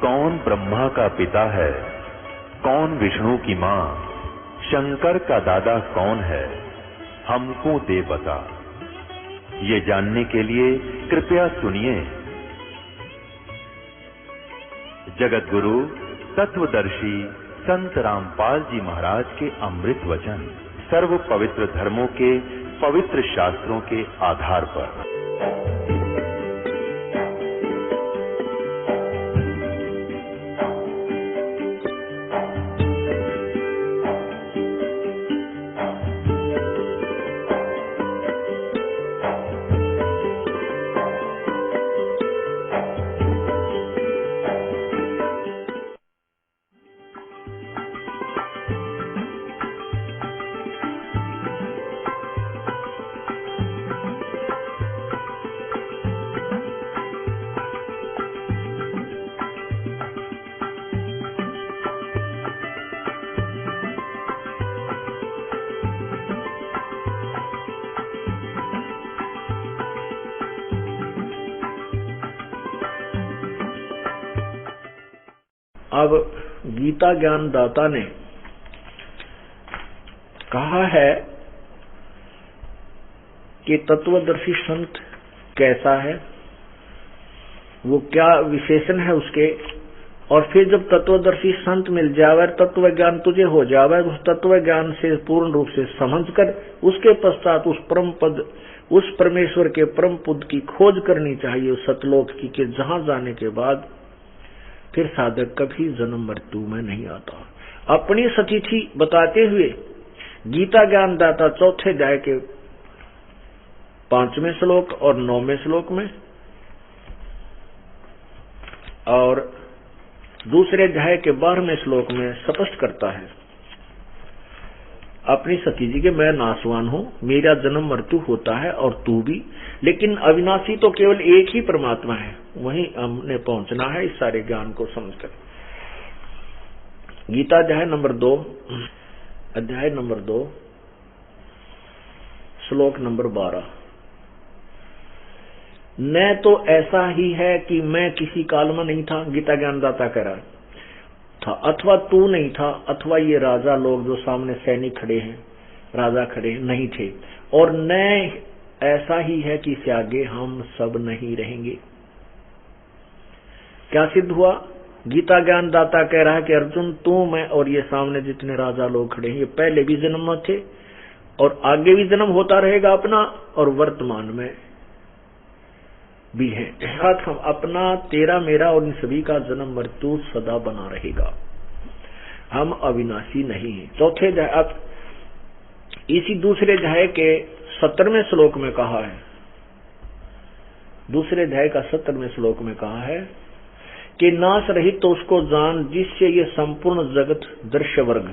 कौन ब्रह्मा का पिता है, कौन विष्णु की मां, शंकर का दादा कौन है, हमको दे बता। ये जानने के लिए कृपया सुनिए। जगत गुरु तत्वदर्शी संत रामपाल जी महाराज के अमृत वचन सर्व पवित्र धर्मों के पवित्र शास्त्रों के आधार पर। अब गीता ज्ञान दाता ने कहा है कि तत्वदर्शी संत कैसा है, वो क्या विशेषण है उसके, और फिर जब तत्वदर्शी संत मिल जावे, तत्व ज्ञान तुझे हो जावे, उस तत्व ज्ञान से पूर्ण रूप से समझकर उसके पश्चात उस परम पद, उस परमेश्वर के परम पद की खोज करनी चाहिए, उस सतलोक की, कि जहां जाने के बाद फिर साधक कभी जन्म मृत्यु में नहीं आता। अपनी सतिथि बताते हुए गीता ज्ञान दाता चौथे अध्याय के 5वें श्लोक और 9वें श्लोक में और दूसरे अध्याय के 12वें श्लोक में स्पष्ट करता है अपनी सती जी के मैं नासवान हूं, मेरा जन्म मृत्यु होता है और तू भी, लेकिन अविनाशी तो केवल एक ही परमात्मा है, वहीं हमने पहुंचना है इस सारे ज्ञान को समझकर। गीता अध्याय नंबर 2 श्लोक नंबर 12। न तो ऐसा ही है कि मैं किसी काल में नहीं था, गीता ज्ञानदाता कह रहा था, अथवा तू नहीं था, अथवा ये राजा लोग जो सामने सैनिक खड़े हैं, राजा खड़े नहीं थे, और न ऐसा ही है कि इससे आगे हम सब नहीं रहेंगे। क्या सिद्ध हुआ? गीता ज्ञानदाता कह रहा है कि अर्जुन तू, मैं और ये सामने जितने राजा लोग खड़े हैं, ये पहले भी जन्म में थे और आगे भी जन्म होता रहेगा अपना, और वर्तमान में भी है। साथ हम अपना, तेरा, मेरा और इन सभी का जन्म मृत्यु सदा बना रहेगा, हम अविनाशी नहीं है। चौथे अध्याय, अब इसी दूसरे अध्याय के 17वें श्लोक में कहा है, दूसरे अध्याय का 17वें श्लोक में कहा है कि नाश रहित तो उसको जान जिससे ये संपूर्ण जगत दृश्य वर्ग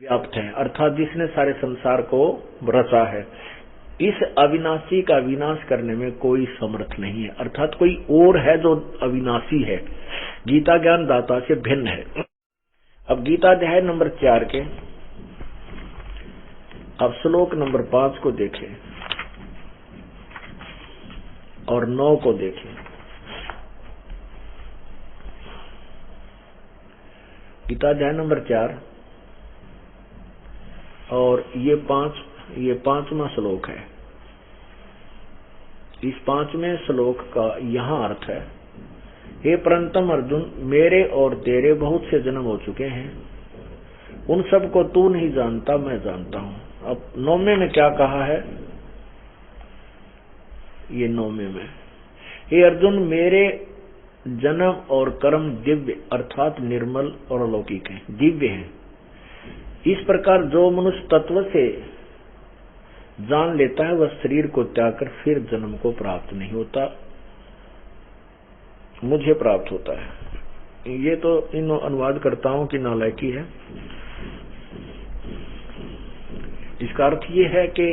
व्याप्त है, अर्थात जिसने सारे संसार को रचा है। इस अविनाशी का विनाश करने में कोई समर्थ नहीं है, अर्थात कोई और है जो अविनाशी है, गीता ज्ञान दाता से भिन्न है। अब गीता अध्याय नंबर 4 के अब श्लोक नंबर 5 को देखें और 9 को देखें। गीता अध्याय नंबर 4 और ये 5वां श्लोक है। इस 5वें श्लोक का यहाँ अर्थ है, हे परंतम अर्जुन, मेरे और तेरे बहुत से जन्म हो चुके हैं, उन सब को तू नहीं जानता, मैं जानता हूं। अब 9वें में क्या कहा है? ये 9वें में, हे अर्जुन, मेरे जन्म और कर्म दिव्य अर्थात निर्मल और अलौकिक है, दिव्य है। इस प्रकार जो मनुष्य तत्व से जान लेता है वह शरीर को त्याग कर फिर जन्म को प्राप्त नहीं होता, मुझे प्राप्त होता है। ये तो इन अनुवादकर्ताओं की नालायकी है। इसका अर्थ ये है कि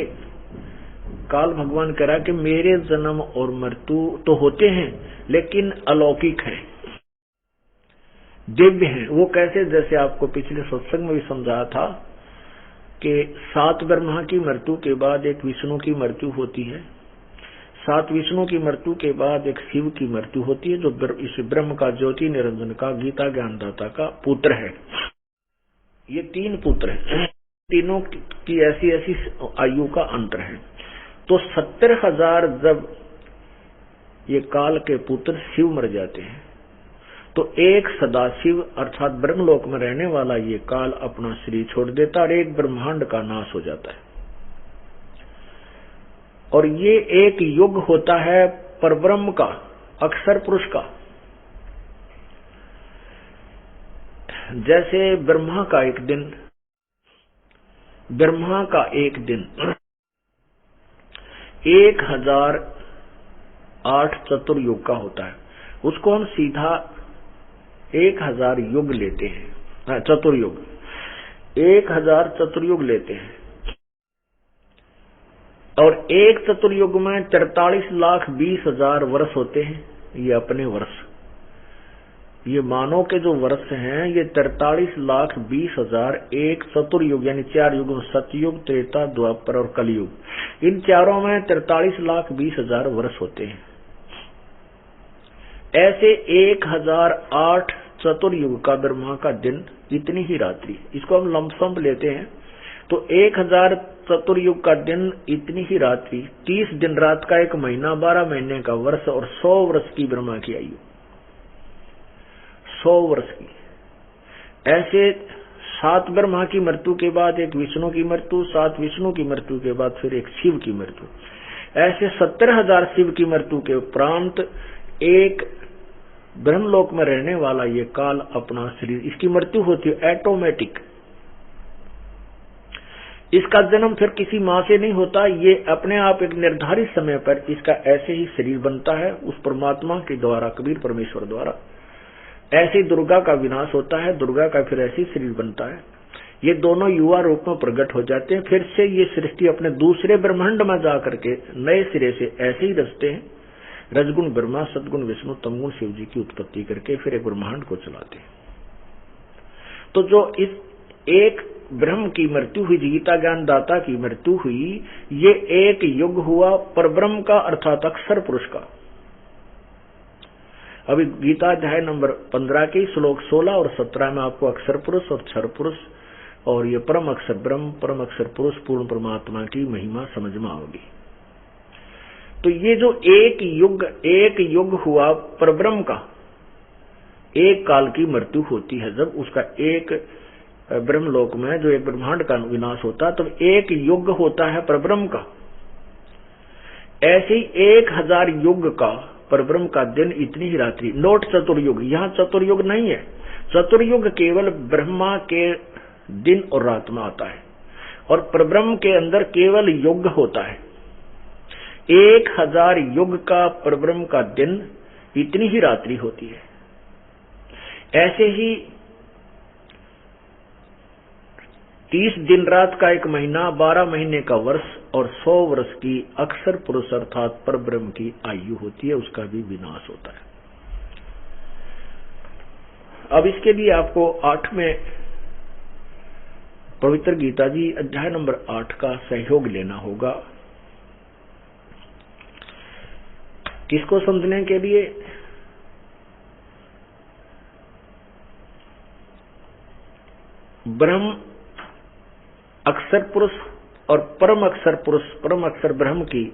काल भगवान कह रहा कि मेरे जन्म और मृत्यु तो होते हैं लेकिन अलौकिक हैं, दिव्य हैं। वो कैसे? जैसे आपको पिछले सत्संग में भी समझाया था कि 7 ब्रह्मा की मृत्यु के बाद एक विष्णु की मृत्यु होती है, सात विष्णु की मृत्यु के बाद एक शिव की मृत्यु होती है, जो इस ब्रह्म का, ज्योति निरंजन का, गीता ज्ञानदाता का पुत्र है। ये तीन पुत्र हैं, तीनों की ऐसी ऐसी आयु का अंतर है। तो 70,000 जब ये काल के पुत्र शिव मर जाते हैं, तो एक सदाशिव अर्थात ब्रह्मलोक में रहने वाला ये काल अपना शरीर छोड़ देता और एक ब्रह्मांड का नाश हो जाता है। और ये एक युग होता है परब्रह्म का, अक्षर पुरुष का। जैसे ब्रह्मा का एक दिन 1008 चतुर्युग का होता है, उसको हम सीधा 1000 युग लेते हैं, चतुर्युग 1000 चतुर्युग लेते हैं। और एक चतुर्युग में 43,20,000 वर्ष होते हैं। ये अपने वर्ष, ये मानव के जो वर्ष हैं, ये 43,20,000 एक चतुर्युग यानी 4 युग, सतयुग, त्रेता, द्वापर और कलयुग, इन चारों में 43,20,000 वर्ष होते हैं। ऐसे 1008 चतुर्युग का ब्रह्मा का दिन, इतनी ही रात्रि, इसको हम लमसम लेते हैं। तो 1000 चतुर्युग का दिन, इतनी ही रात्रि, 30 दिन रात का एक महीना, 12 महीने का वर्ष और 100 वर्ष की ब्रह्मा की आयु, 100 वर्ष की। ऐसे 7 ब्रह्मा की मृत्यु के बाद एक विष्णु की मृत्यु, 7 विष्णु की मृत्यु के बाद फिर एक शिव की मृत्यु। ऐसे 70,000 शिव की मृत्यु के उपरांत एक ब्रह्मलोक में रहने वाला ये काल अपना शरीर, इसकी मृत्यु होती है ऑटोमेटिक। इसका जन्म फिर किसी मां से नहीं होता, ये अपने आप एक निर्धारित समय पर इसका ऐसे ही शरीर बनता है उस परमात्मा के द्वारा, कबीर परमेश्वर द्वारा। ऐसे दुर्गा का विनाश होता है, दुर्गा का फिर ऐसे ही शरीर बनता है। ये दोनों युवा रूप में प्रकट हो जाते हैं, फिर से ये सृष्टि अपने दूसरे ब्रह्मांड में जाकर के नए सिरे से ऐसे ही रचते हैं। रजगुण ब्रह्मा, सदगुण विष्णु, तमगुण शिव जी की उत्पत्ति करके फिर एक ब्रह्मांड को चलाते हैं। तो जो इस एक ब्रह्म की मृत्यु हुई, गीता ज्ञान दाता की मृत्यु हुई, ये एक युग हुआ परब्रह्म का अर्थात अक्षर पुरुष का। अभी गीता अध्याय नंबर 15 के श्लोक 16 और 17 में आपको अक्षर पुरुष और क्षर पुरुष और ये परम अक्षर ब्रह्म, परम अक्षर पुरुष, पूर्ण परमात्मा की महिमा समझ में आओगी। तो ये जो एक युग हुआ परब्रह्म का, एक काल की मृत्यु होती है जब उसका, एक ब्रह्मलोक में जो एक ब्रह्मांड का विनाश होता है, तब एक युग होता है परब्रह्म का। ऐसे ही 1000 युग का परब्रह्म का दिन, इतनी ही रात्रि, नोट चतुर्युग। यहाँ चतुर्युग नहीं है, चतुर्युग केवल ब्रह्मा के दिन और रात में आता है, और परब्रह्म के अंदर केवल युग होता है। 1000 युग का परब्रह्म का दिन, इतनी ही रात्रि होती है। ऐसे ही 30 दिन रात का एक महीना, 12 महीने का वर्ष और 100 वर्ष की अक्षर पुरुष अर्थात परब्रह्म की आयु होती है, उसका भी विनाश होता है। अब इसके लिए आपको 8वें पवित्र गीता जी अध्याय नंबर 8 का सहयोग लेना होगा। किसको समझने के लिए? ब्रह्म अक्षर पुरुष और परम अक्षर पुरुष, परम अक्षर ब्रह्म की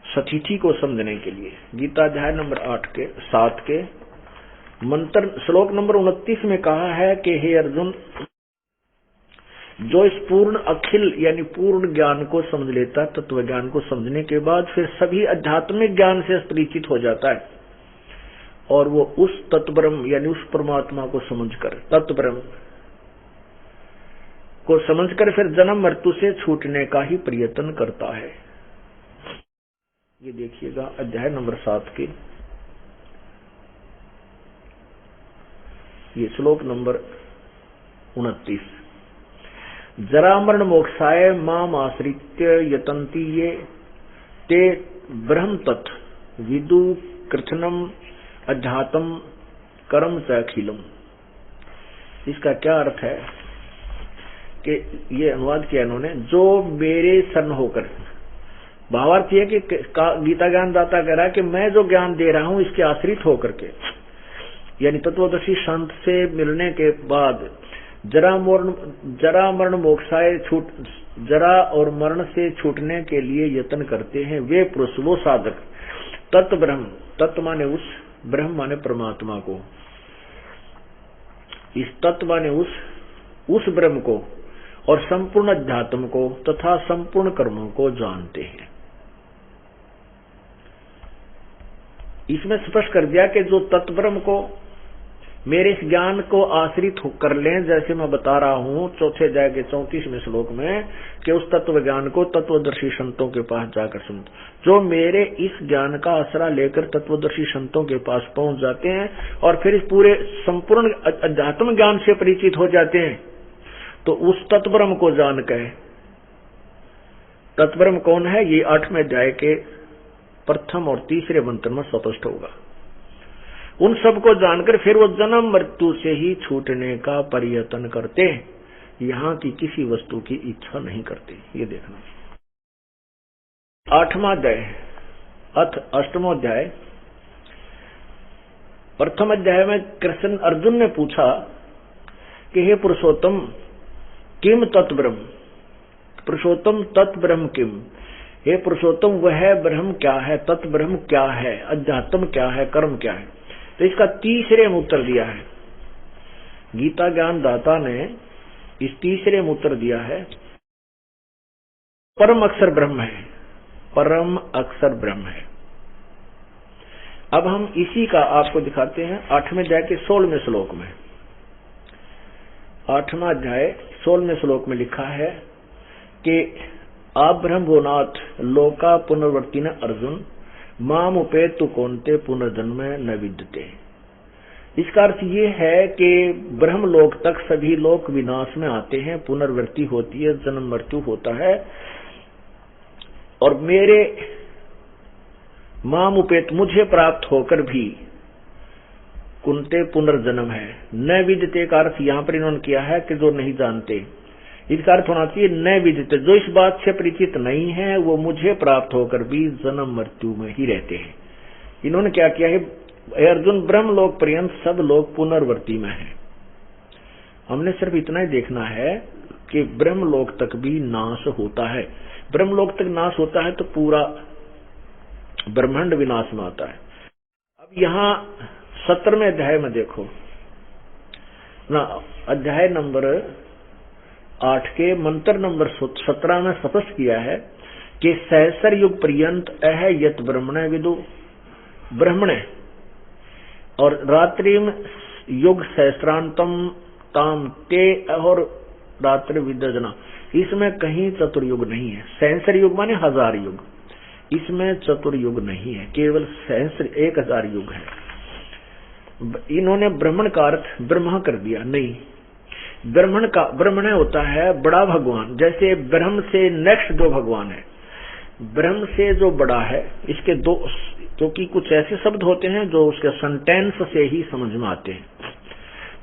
सतिथि को समझने के लिए गीता अध्याय नंबर 8 के 7 के मंत्र श्लोक नंबर 29 में कहा है कि हे अर्जुन, जो इस पूर्ण अखिल यानी पूर्ण ज्ञान को समझ लेता, तत्व ज्ञान को समझने के बाद फिर सभी आध्यात्मिक ज्ञान से परिचित हो जाता है, और वो उस तत्ब्रह्म यानी उस परमात्मा को समझकर, तत्ब्रह्म को समझकर फिर जन्म मृत्यु से छूटने का ही प्रयत्न करता है। ये देखिएगा अध्याय नंबर 7 के ये श्लोक नंबर 29। जरा मरण मोक्षाय माम आश्रित्य यतन्ति ये ते ब्रह्म तत् विदु कृष्णम अध्यात्म कर्म च अखिलम। इसका क्या अर्थ है कि ये अनुवाद किया इन्होंने, जो मेरे शरण होकर भावार्थ ये कि गीता ज्ञान दाता कह रहा है कि मैं जो ज्ञान दे रहा हूं इसके आश्रित होकर के, यानी तत्वदर्शी संत से मिलने के बाद जरा मरण मोक्षाय छूट, जरा और मरण से छूटने के लिए यत्न करते हैं वे पुरुष, वो साधक तत्व ब्रह्म, तत्व माने उस, ब्रह्म माने परमात्मा को, इस तत्व माने उस ब्रह्म को और संपूर्ण अध्यात्म को तथा संपूर्ण कर्मों को जानते हैं। इसमें स्पष्ट कर दिया कि जो तत्व ब्रह्म को मेरे इस ज्ञान को आश्रित कर लें, जैसे मैं बता रहा हूं चौथे अध्याय के 34वें श्लोक में कि उस तत्व ज्ञान को तत्वदर्शी संतों के पास जाकर सुन, जो मेरे इस ज्ञान का आसरा लेकर तत्वदर्शी संतों के पास पहुंच जाते हैं और फिर इस पूरे संपूर्ण अध्यात्म ज्ञान से परिचित हो जाते हैं, तो उस तत्व ब्रह्म को जान के, तत्व ब्रह्म कौन है ये 8वें अध्याय के प्रथम और तीसरे मंत्र में स्पष्ट होगा। उन सबको जानकर फिर वो जन्म मृत्यु से ही छूटने का प्रयत्न करते हैं, यहाँ की किसी वस्तु की इच्छा नहीं करते। ये देखना 8वां अध्याय अथ 8वां अध्याय। प्रथम अध्याय में कृष्ण अर्जुन ने पूछा कि हे पुरुषोत्तम किम तत्ब्रह्म, पुरुषोत्तम तत्ब्रह्म किम, हे पुरुषोत्तम वह ब्रह्म क्या है, तत्ब्रह्म क्या है, अध्यात्म क्या है, कर्म क्या है। तो इसका तीसरे में उत्तर दिया है गीता ज्ञान दाता ने, इस तीसरे में उत्तर दिया है परम अक्षर ब्रह्म है, परम अक्षर ब्रह्म है। अब हम इसी का आपको दिखाते हैं 8वें अध्याय के 16वें श्लोक में। 8वां अध्याय 16वें श्लोक में लिखा है कि आप ब्रह्मोनाथ लोका पुनर्वर्ती न अर्जुन माम उपेतु कौनते पुनर्जन्म न विद्यते। इसका अर्थ ये है कि ब्रह्मलोक तक सभी लोग विनाश में आते हैं, पुनर्वृत्ति होती है, जन्म मृत्यु होता है, और मेरे माम उपेत मुझे प्राप्त होकर भी कुंते पुनर्जन्म है। न विद्यते का अर्थ यहां पर इन्होंने किया है कि जो नहीं जानते, इसका अर्थ होना चाहिए न विदित, जो इस बात से परिचित नहीं है वो मुझे प्राप्त होकर भी जन्म मृत्यु में ही रहते हैं। इन्होंने क्या किया है अर्जुन, ब्रह्मलोक पर्यंत सब लोग पुनर्वृत्ति में हैं। हमने सिर्फ इतना ही देखना है कि ब्रह्मलोक तक भी नाश होता है। ब्रह्मलोक तक नाश होता है तो पूरा ब्रह्मांड विनाश में आता है। अब यहाँ 17वें अध्याय में देखो ना, अध्याय नंबर 8 के मंत्र नंबर 17 में स्पष्ट किया है कि सहस्र युग पर्यंत अह यत ब्रह्मणे विदु, ब्रह्मणे और रात्रि युग सहस्रांतम ताम ते और रात्रि विदजना, इसमें कहीं चतुर्युग नहीं है। सहस्र युग माने 1000 युग, इसमें चतुर्युग नहीं है, केवल सहस्र 1000 युग है। इन्होंने ब्राह्मण का अर्थ ब्रह्मा कर दिया, नहीं, ब्रह्मण होता है बड़ा भगवान। जैसे ब्रह्म से नेक्स्ट जो भगवान है, ब्रह्म से जो बड़ा है, इसके दो, क्योंकि कुछ ऐसे शब्द होते हैं जो उसके सेंटेंस से ही समझ में आते हैं।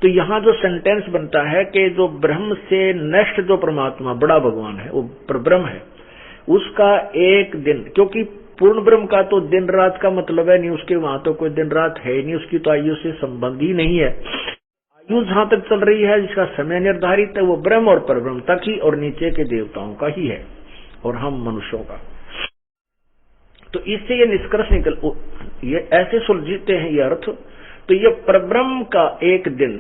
तो यहाँ जो सेंटेंस बनता है कि जो ब्रह्म से नेक्स्ट जो परमात्मा बड़ा भगवान है वो ब्रह्म है, उसका एक दिन, क्योंकि पूर्ण ब्रह्म का तो दिन रात का मतलब है नहीं, उसके वहां तो कोई दिन रात है नहीं, उसकी तो आयु से संबंध ही नहीं है। आयु जहां तक चल रही है जिसका समय निर्धारित है वो ब्रह्म और परब्रह्म तक ही और नीचे के देवताओं का ही है और हम मनुष्यों का। तो इससे ये निष्कर्ष निकल, ये ऐसे सुलझते हैं ये अर्थ। तो ये परब्रह्म का एक दिन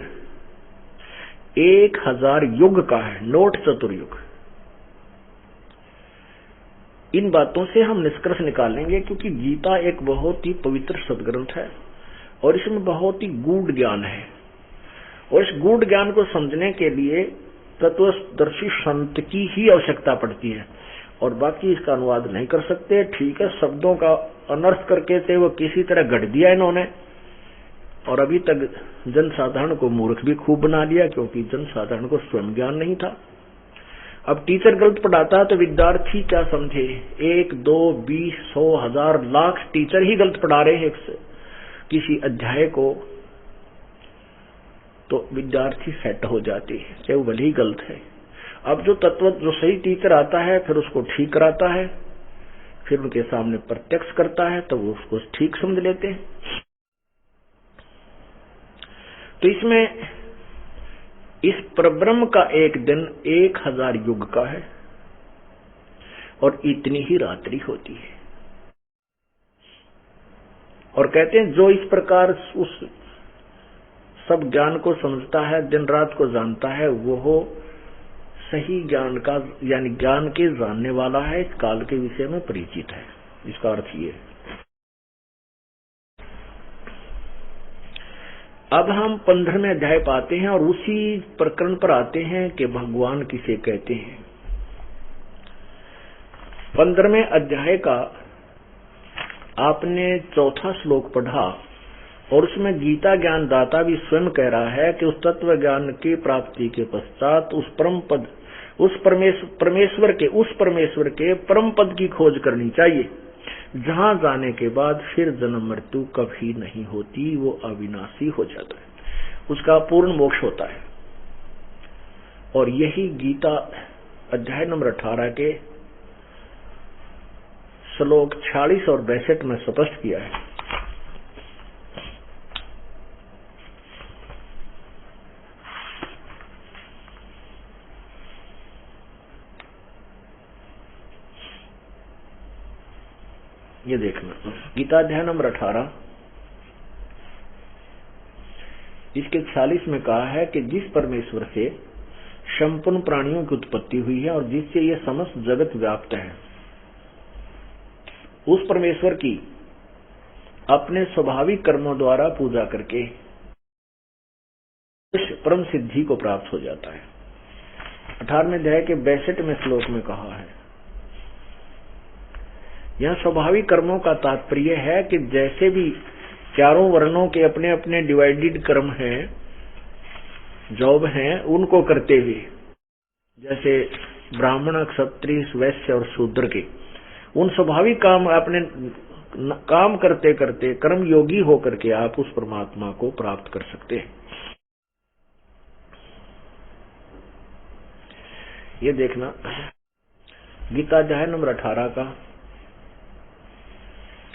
1000 युग का है, नोट चतुर्युग। इन बातों से हम निष्कर्ष निकालेंगे, क्योंकि गीता एक बहुत ही पवित्र सदग्रंथ है और इसमें बहुत ही गूढ़ ज्ञान है, और इस गूढ़ ज्ञान को समझने के लिए तत्वदर्शी संत की ही आवश्यकता पड़ती है, और बाकी इसका अनुवाद नहीं कर सकते। ठीक है, शब्दों का अनर्थ करके थे वो किसी तरह गढ़ दिया इन्होंने, और अभी तक जनसाधारण को मूर्ख भी खूब बना दिया, क्योंकि जनसाधारण को स्वयं ज्ञान नहीं था। अब टीचर गलत पढ़ाता है तो विद्यार्थी क्या समझे, 1, 2, 20, 100, 1000, लाख टीचर ही गलत पढ़ा रहे हैं किसी अध्याय को, तो विद्यार्थी सेट हो जाती है, चाहे वो भले ही गलत है। अब जो सही टीचर आता है फिर उसको ठीक कराता है, फिर उनके सामने प्रत्यक्ष करता है तो वो उसको ठीक समझ लेते हैं। तो इसमें इस परब्रह्म का एक दिन 1000 युग का है और इतनी ही रात्रि होती है। और कहते हैं जो इस प्रकार उस सब ज्ञान को समझता है, दिन रात को जानता है, वो सही ज्ञान का यानी ज्ञान के जानने वाला है, इस काल के विषय में परिचित है। इसका अर्थ ये है। अब हम 15वें अध्याय पाते हैं और उसी प्रकरण पर आते हैं कि भगवान किसे कहते हैं। 15वें अध्याय का आपने 4था श्लोक पढ़ा और उसमें गीता ज्ञान दाता भी स्वयं कह रहा है कि उस तत्व ज्ञान की प्राप्ति के पश्चात उस परम पद, उस परमेश्वर के परम पद की खोज करनी चाहिए, जहां जाने के बाद फिर जन्म मृत्यु कभी नहीं होती, वो अविनाशी हो जाता है, उसका पूर्ण मोक्ष होता है। और यही गीता अध्याय नंबर 18 के श्लोक 46 और 62 में स्पष्ट किया है। ये देखना, गीता अध्याय नंबर 18 इसके 46 में कहा है कि जिस परमेश्वर से संपूर्ण प्राणियों की उत्पत्ति हुई है और जिससे ये समस्त जगत व्याप्त है, उस परमेश्वर की अपने स्वाभाविक कर्मों द्वारा पूजा करके परम सिद्धि को प्राप्त हो जाता है। 18वें अध्याय के 62वें श्लोक में कहा है, यह स्वाभाविक कर्मों का तात्पर्य है कि जैसे भी चारों वर्णों के अपने अपने डिवाइडेड कर्म हैं, जॉब हैं, उनको करते हुए, जैसे ब्राह्मण, क्षत्रिय, वैश्य और शूद्र के उन स्वाभाविक काम अपने काम करते करते कर्म योगी होकर के आप उस परमात्मा को प्राप्त कर सकते हैं। ये देखना, गीता अध्याय नंबर 18 का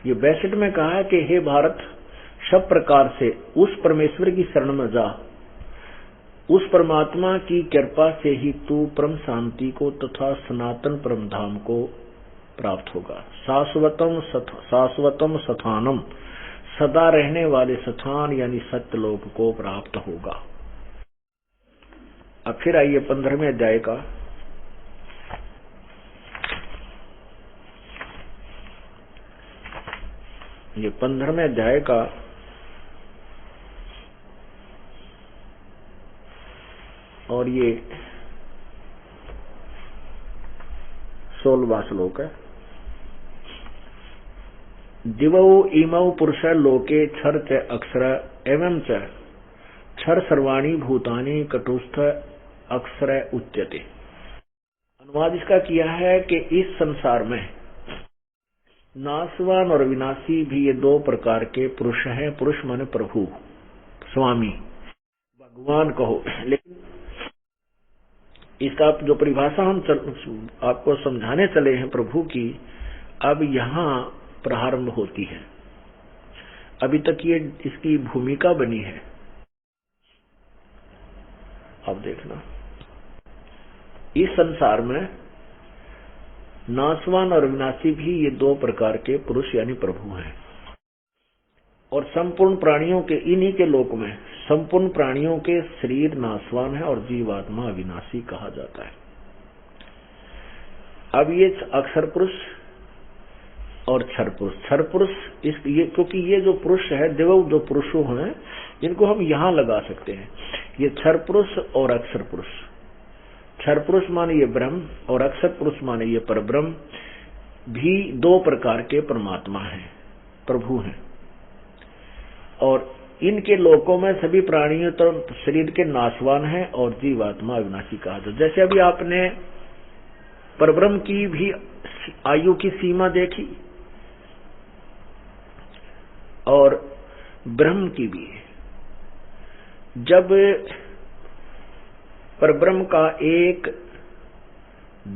ये 62 में कहा है कि हे भारत, सब प्रकार से उस परमेश्वर की शरण में जा, उस परमात्मा की कृपा से ही तू परम शांति को तथा सनातन परम धाम को प्राप्त होगा। शाश्वतम स्थानम, सदा रहने वाले स्थान यानी सत्यलोक को प्राप्त होगा। अब फिर आइए 15वें अध्याय का ये 15वें अध्याय का और ये 16वां श्लोक है। दिवौ इमौ पुरुष लोके क्षर च अक्षर एवं च क्षर सर्वाणी भूतानि कटुस्थ अक्षर उच्यते। अनुवाद इसका किया है कि इस संसार में नाशवान और विनाशी भी ये दो प्रकार के पुरुष हैं। पुरुष माने प्रभु, स्वामी, भगवान कहो, लेकिन इसका जो परिभाषा हम आपको समझाने चले हैं प्रभु की, अब यहाँ प्रारंभ होती है। अभी तक ये इसकी भूमिका बनी है। अब देखना, इस संसार में नाशवान और विनाशी भी ये दो प्रकार के पुरुष यानी प्रभु हैं। और संपूर्ण प्राणियों के, इन्हीं के लोक में संपूर्ण प्राणियों के शरीर नाशवान है और जीवात्मा अविनाशी कहा जाता है। अब ये अक्षर पुरुष और क्षर पुरुष क्योंकि ये जो पुरुष है, देव जो पुरुषों हैं, इनको हम यहां लगा सकते हैं। ये क्षर पुरुष और अक्षर पुरुष, क्षर पुरुष माने ये ब्रह्म और अक्षर पुरुष माने ये परब्रह्म, भी दो प्रकार के परमात्मा हैं, प्रभु हैं। और इनके लोकों में सभी प्राणियों तो शरीर के नाशवान हैं और जीवात्मा अविनाशी कहा जाता। जैसे अभी आपने परब्रह्म की भी आयु की सीमा देखी और ब्रह्म की भी। जब परब्रह्म का एक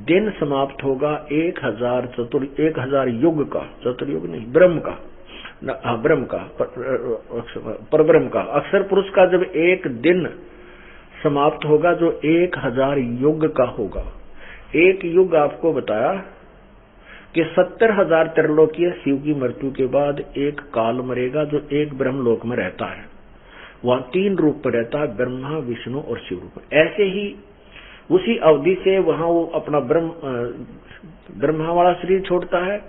दिन समाप्त होगा 1000 युग का, चतुर्युग नहीं, ब्रह्म का, ब्रह्म का, परब्रह्म का, अक्षर पुरुष का जब एक दिन समाप्त होगा जो 1000 युग का होगा। एक युग आपको बताया कि 70,000 त्रिलोकीय शिव की मृत्यु के बाद एक काल मरेगा जो एक ब्रह्मलोक में रहता है। वहां 3 रूप में रहता है, ब्रह्मा, विष्णु और शिव रूप में। ऐसे ही उसी अवधि से वहां वो अपना ब्रह्मा वाला शरीर छोड़ता है,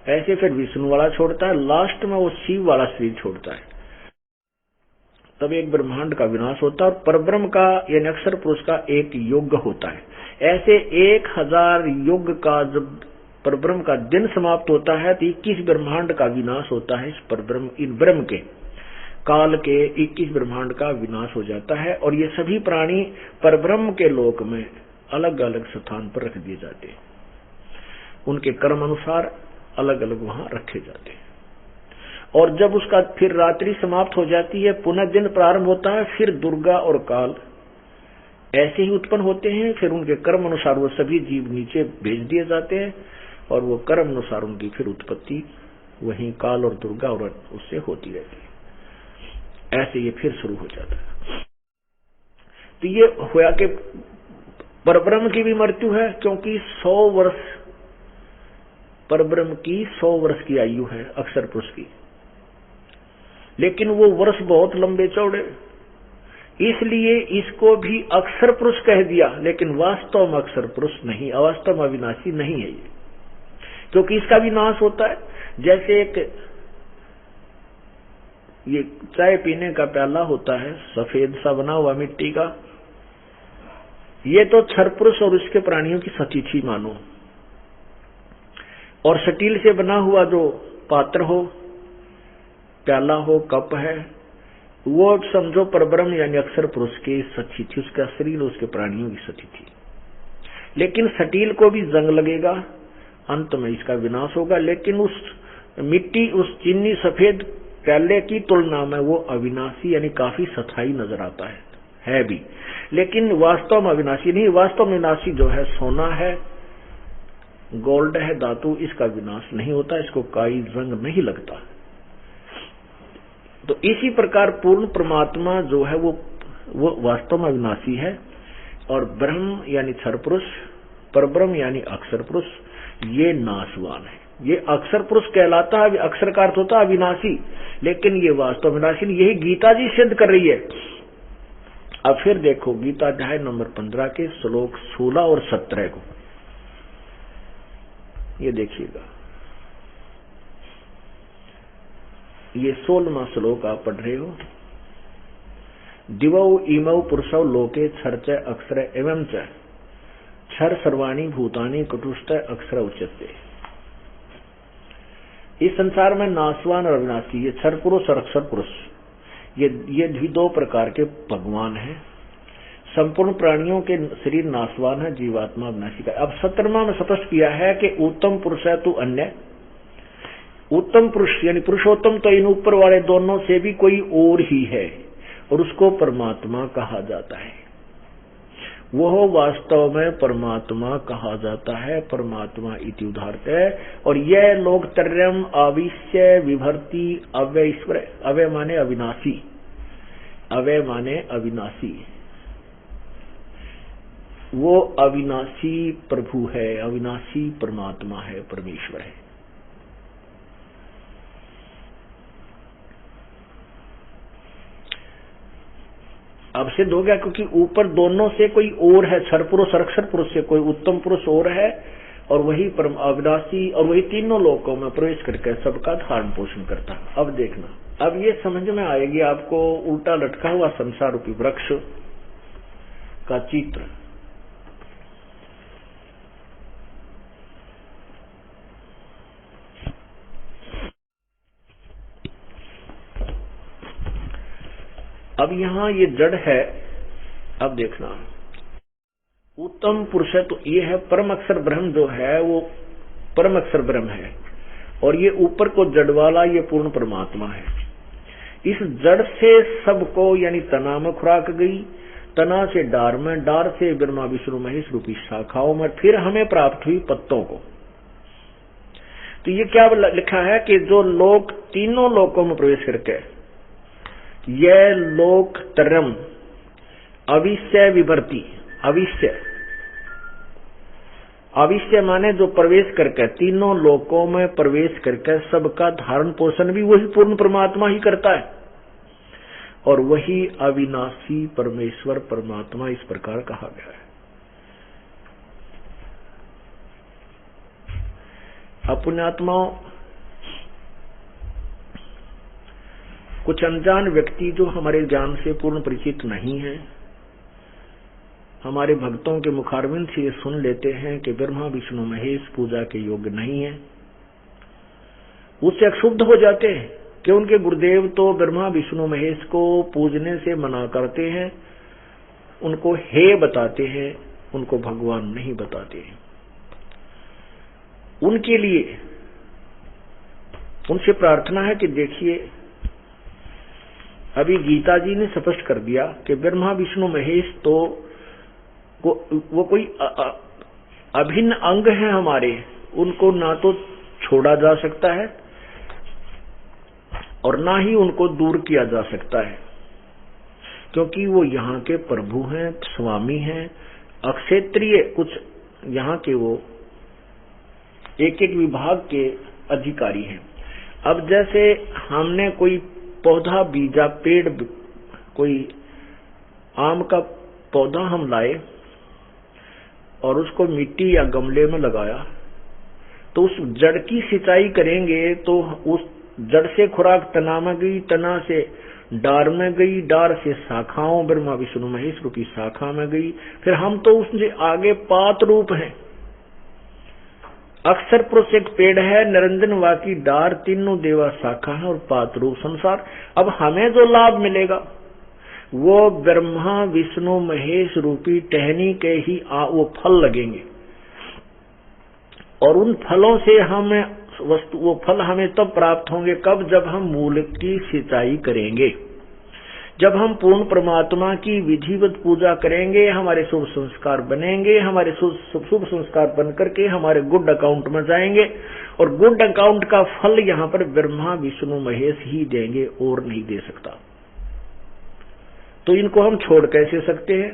ऐसे फिर विष्णु वाला छोड़ता है, लास्ट में वो शिव वाला शरीर छोड़ता है। तब एक ब्रह्मांड का विनाश होता है और परब्रह्म का यानी अक्षर पुरुष का एक युग होता है। ऐसे 1000 युग का जब परब्रह्म का दिन समाप्त होता है तो 21 ब्रह्मांड का विनाश होता है। इस परब्रह्म, इन ब्रह्म के काल के 21 ब्रह्मांड का विनाश हो जाता है और ये सभी प्राणी परब्रह्म के लोक में अलग अलग स्थान पर रख दिए जाते हैं। उनके कर्म अनुसार अलग अलग वहां रखे जाते हैं। और जब उसका फिर रात्रि समाप्त हो जाती है, पुनः दिन प्रारंभ होता है, फिर दुर्गा और काल ऐसे ही उत्पन्न होते हैं। फिर उनके कर्म अनुसार वो सभी जीव नीचे भेज दिए जाते हैं और वो कर्म अनुसार उनकी फिर उत्पत्ति वहीं काल और दुर्गा और उससे होती रहती है। ऐसे ये फिर शुरू हो जाता है। तो ये होया कि परब्रह्म की भी मृत्यु है, क्योंकि 100 वर्ष परब्रह्म की 100 वर्ष की आयु है अक्षर पुरुष की, लेकिन वो वर्ष बहुत लंबे चौड़े, इसलिए इसको भी अक्षर पुरुष कह दिया। लेकिन वास्तव में अक्षर पुरुष नहीं, अवास्तव में अविनाशी नहीं है ये, क्योंकि इसका भी नाश होता है। जैसे एक ये चाय पीने का प्याला होता है, सफेद सा बना हुआ मिट्टी का, ये तो क्षर पुरुष और उसके प्राणियों की सतीथि मानो। और स्टील से बना हुआ जो पात्र हो, प्याला हो, कप है, वो समझो परब्रह्म यानी अक्षर पुरुष की सतीथि, उसका शरीर, उसके प्राणियों की सतीथि। लेकिन स्टील को भी जंग लगेगा, अंत में इसका विनाश होगा। लेकिन उस मिट्टी, उस चीनी सफेद प्याले की तुलना में वो अविनाशी यानी काफी स्थायी नजर आता है भी, लेकिन वास्तव में अविनाशी नहीं। वास्तव में विनाशी जो है सोना है, गोल्ड है, धातु, इसका विनाश नहीं होता, इसको कोई जंग नहीं लगता। तो इसी प्रकार पूर्ण परमात्मा जो है वो वास्तव में अविनाशी है। और ब्रह्म यानी क्षर पुरुष, परब्रह्म यानी अक्षर पुरुष, ये नाशवान है। ये अक्षर पुरुष कहलाता है, अक्षर का अर्थ होता है अविनाशी, लेकिन ये वास्तव विनाशी नहीं। यही गीता जी सिद्ध कर रही है। अब फिर देखो गीता अध्याय नंबर 15 के श्लोक 16 और 17 को, ये देखिएगा। ये 16वां श्लोक आप पढ़ रहे हो। दिवौ इमौ पुरुषौ लोके क्षर अक्षर एवं च क्षर सर्वाणी भूतानि कटुष्ट अक्षर उच्यते। इस संसार में नाशवान और अविनाशी, ये क्षर पुरुष और अक्षर पुरुष, ये भी 2 प्रकार के भगवान हैं। संपूर्ण प्राणियों के शरीर नाशवान है, जीवात्मा अविनाशी का। अब 17वां में स्पष्ट किया है कि उत्तम पुरुष है तू अन्य। उत्तम पुरुष यानी पुरुषोत्तम तो इन ऊपर वाले दोनों से भी कोई और ही है और उसको परमात्मा कहा जाता है। वह वास्तव में परमात्मा कहा जाता है, परमात्मा इति उदाहरत है। और यह लोक त्रयम् अविश्य विभर्ति अव्यय ईश्वर, अव्यय माने अविनाशी, अव्यय माने अविनाशी, वो अविनाशी प्रभु है, अविनाशी परमात्मा है, परमेश्वर है। अब सिद्ध हो गया, क्योंकि ऊपर दोनों से कोई और है, क्षर पुरुष और अक्षर पुरुष से कोई उत्तम पुरुष और है, और वही परम अविनाशी, और वही तीनों लोकों में प्रवेश करके सबका धारण पोषण करता है। अब देखना, अब ये समझ में आएगी आपको उल्टा लटका हुआ संसार रूपी वृक्ष का चित्र। अब यहां ये जड़ है। अब देखना, उत्तम पुरुष है तो ये है परम अक्षर ब्रह्म, जो है वो परम अक्षर ब्रह्म है, और ये ऊपर को जड़ वाला ये पूर्ण परमात्मा है। इस जड़ से सबको यानी तना में खुराक गई, तना से डार में, डार से ब्रह्मा विष्णु महेश रूपी शाखाओं में, फिर हमें प्राप्त हुई पत्तों को। तो ये क्या लिखा है कि जो लोक तीनों लोकों में प्रवेश करके यह लोक तरम अविश्य विवर्ती, अविश्य माने जो प्रवेश करके तीनों लोकों में प्रवेश करके सबका धारण पोषण भी वही पूर्ण परमात्मा ही करता है, और वही अविनाशी परमेश्वर परमात्मा इस प्रकार कहा गया है। पुण्यात्माओं, कुछ अनजान व्यक्ति जो हमारे ज्ञान से पूर्ण परिचित नहीं है, हमारे भक्तों के मुखारविंद से सुन लेते हैं कि ब्रह्मा विष्णु महेश पूजा के योग्य नहीं है, उससे क्षुब्ध हो जाते हैं कि उनके गुरुदेव तो ब्रह्मा विष्णु महेश को पूजने से मना करते हैं, उनको हे बताते हैं, उनको भगवान नहीं बताते हैं। उनके लिए उनसे प्रार्थना है कि देखिए, अभी गीता जी ने स्पष्ट कर दिया कि ब्रह्मा विष्णु महेश तो वो कोई अभिन्न अंग है हमारे, उनको ना तो छोड़ा जा सकता है और ना ही उनको दूर किया जा सकता है, क्योंकि वो यहाँ के प्रभु हैं, स्वामी हैं, अक्षेत्रीय कुछ यहाँ के वो एक एक विभाग के अधिकारी हैं। अब जैसे हमने कोई पौधा बीजा, पेड़, कोई आम का पौधा हम लाए और उसको मिट्टी या गमले में लगाया, तो उस जड़ की सिंचाई करेंगे तो उस जड़ से खुराक तना में गई, तना से डार में गई, डार से शाखाओं ब्रह्मा विष्णु महेश रूपी शाखा में गई, फिर हम तो उससे आगे पात रूप हैं। अक्षर पुरुष एक पेड़ है, निरंजन वाकी डार, तीनों देवा शाखा है और पात रूप संसार। अब हमें जो लाभ मिलेगा वो ब्रह्मा विष्णु महेश रूपी टहनी के ही वो फल लगेंगे, और उन फलों से हमें वो फल हमें तब प्राप्त होंगे कब, जब हम मूल की सिंचाई करेंगे, जब हम पूर्ण परमात्मा की विधिवत पूजा करेंगे, हमारे शुभ संस्कार बनेंगे, हमारे शुभ संस्कार बनकर के हमारे गुड अकाउंट में जाएंगे, और गुड अकाउंट का फल यहाँ पर ब्रह्मा विष्णु महेश ही देंगे और नहीं दे सकता। तो इनको हम छोड़ कैसे सकते हैं,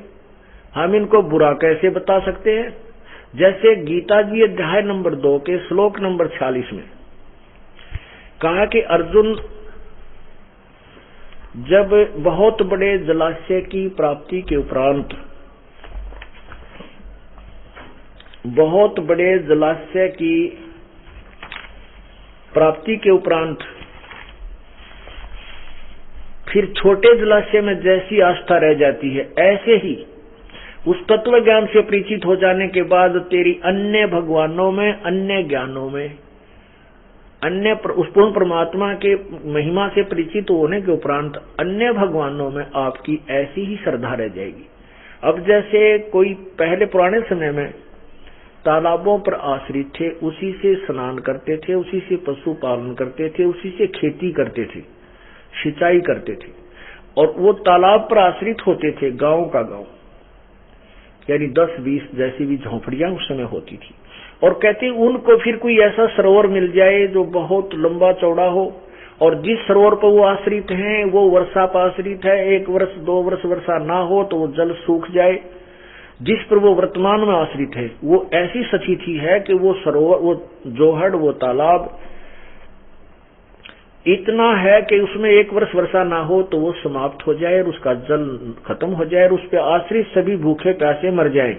हम इनको बुरा कैसे बता सकते हैं? जैसे गीता जी अध्याय नंबर 2 के श्लोक नंबर 46 में कहा कि अर्जुन जब बहुत बड़े जलाशय की प्राप्ति के उपरांत, बहुत बड़े जलाशय की प्राप्ति के उपरांत फिर छोटे जलाशय में जैसी आस्था रह जाती है, ऐसे ही उस तत्व ज्ञान से परिचित हो जाने के बाद तेरी अन्य भगवानों में, अन्य ज्ञानों में, अन्य उस पूर्ण परमात्मा के महिमा से परिचित होने के उपरांत अन्य भगवानों में आपकी ऐसी ही श्रद्धा रह जाएगी। अब जैसे कोई पहले पुराने समय में तालाबों पर आश्रित थे, उसी से स्नान करते थे, उसी से पशु पालन करते थे, उसी से खेती करते थे, सिंचाई करते थे, और वो तालाब पर आश्रित होते थे, गांव का गांव, यानी 10-20 जैसी भी झोंपड़ियां उस समय होती थी। और कहते उनको फिर कोई ऐसा सरोवर मिल जाए जो बहुत लंबा चौड़ा हो, और जिस सरोवर पर वो आश्रित हैं वो वर्षा पर आश्रित है, 1 वर्ष 2 वर्ष वर्षा ना हो तो वो जल सूख जाए, जिस पर वो वर्तमान में आश्रित है वो ऐसी स्थिति है कि वो सरोवर, वो जोहड़, वो तालाब इतना है कि उसमें 1 वर्ष वर्षा ना हो तो वो समाप्त हो जाए और उसका जल खत्म हो जाए और उस पर आश्रित सभी भूखे प्यासे मर जाए।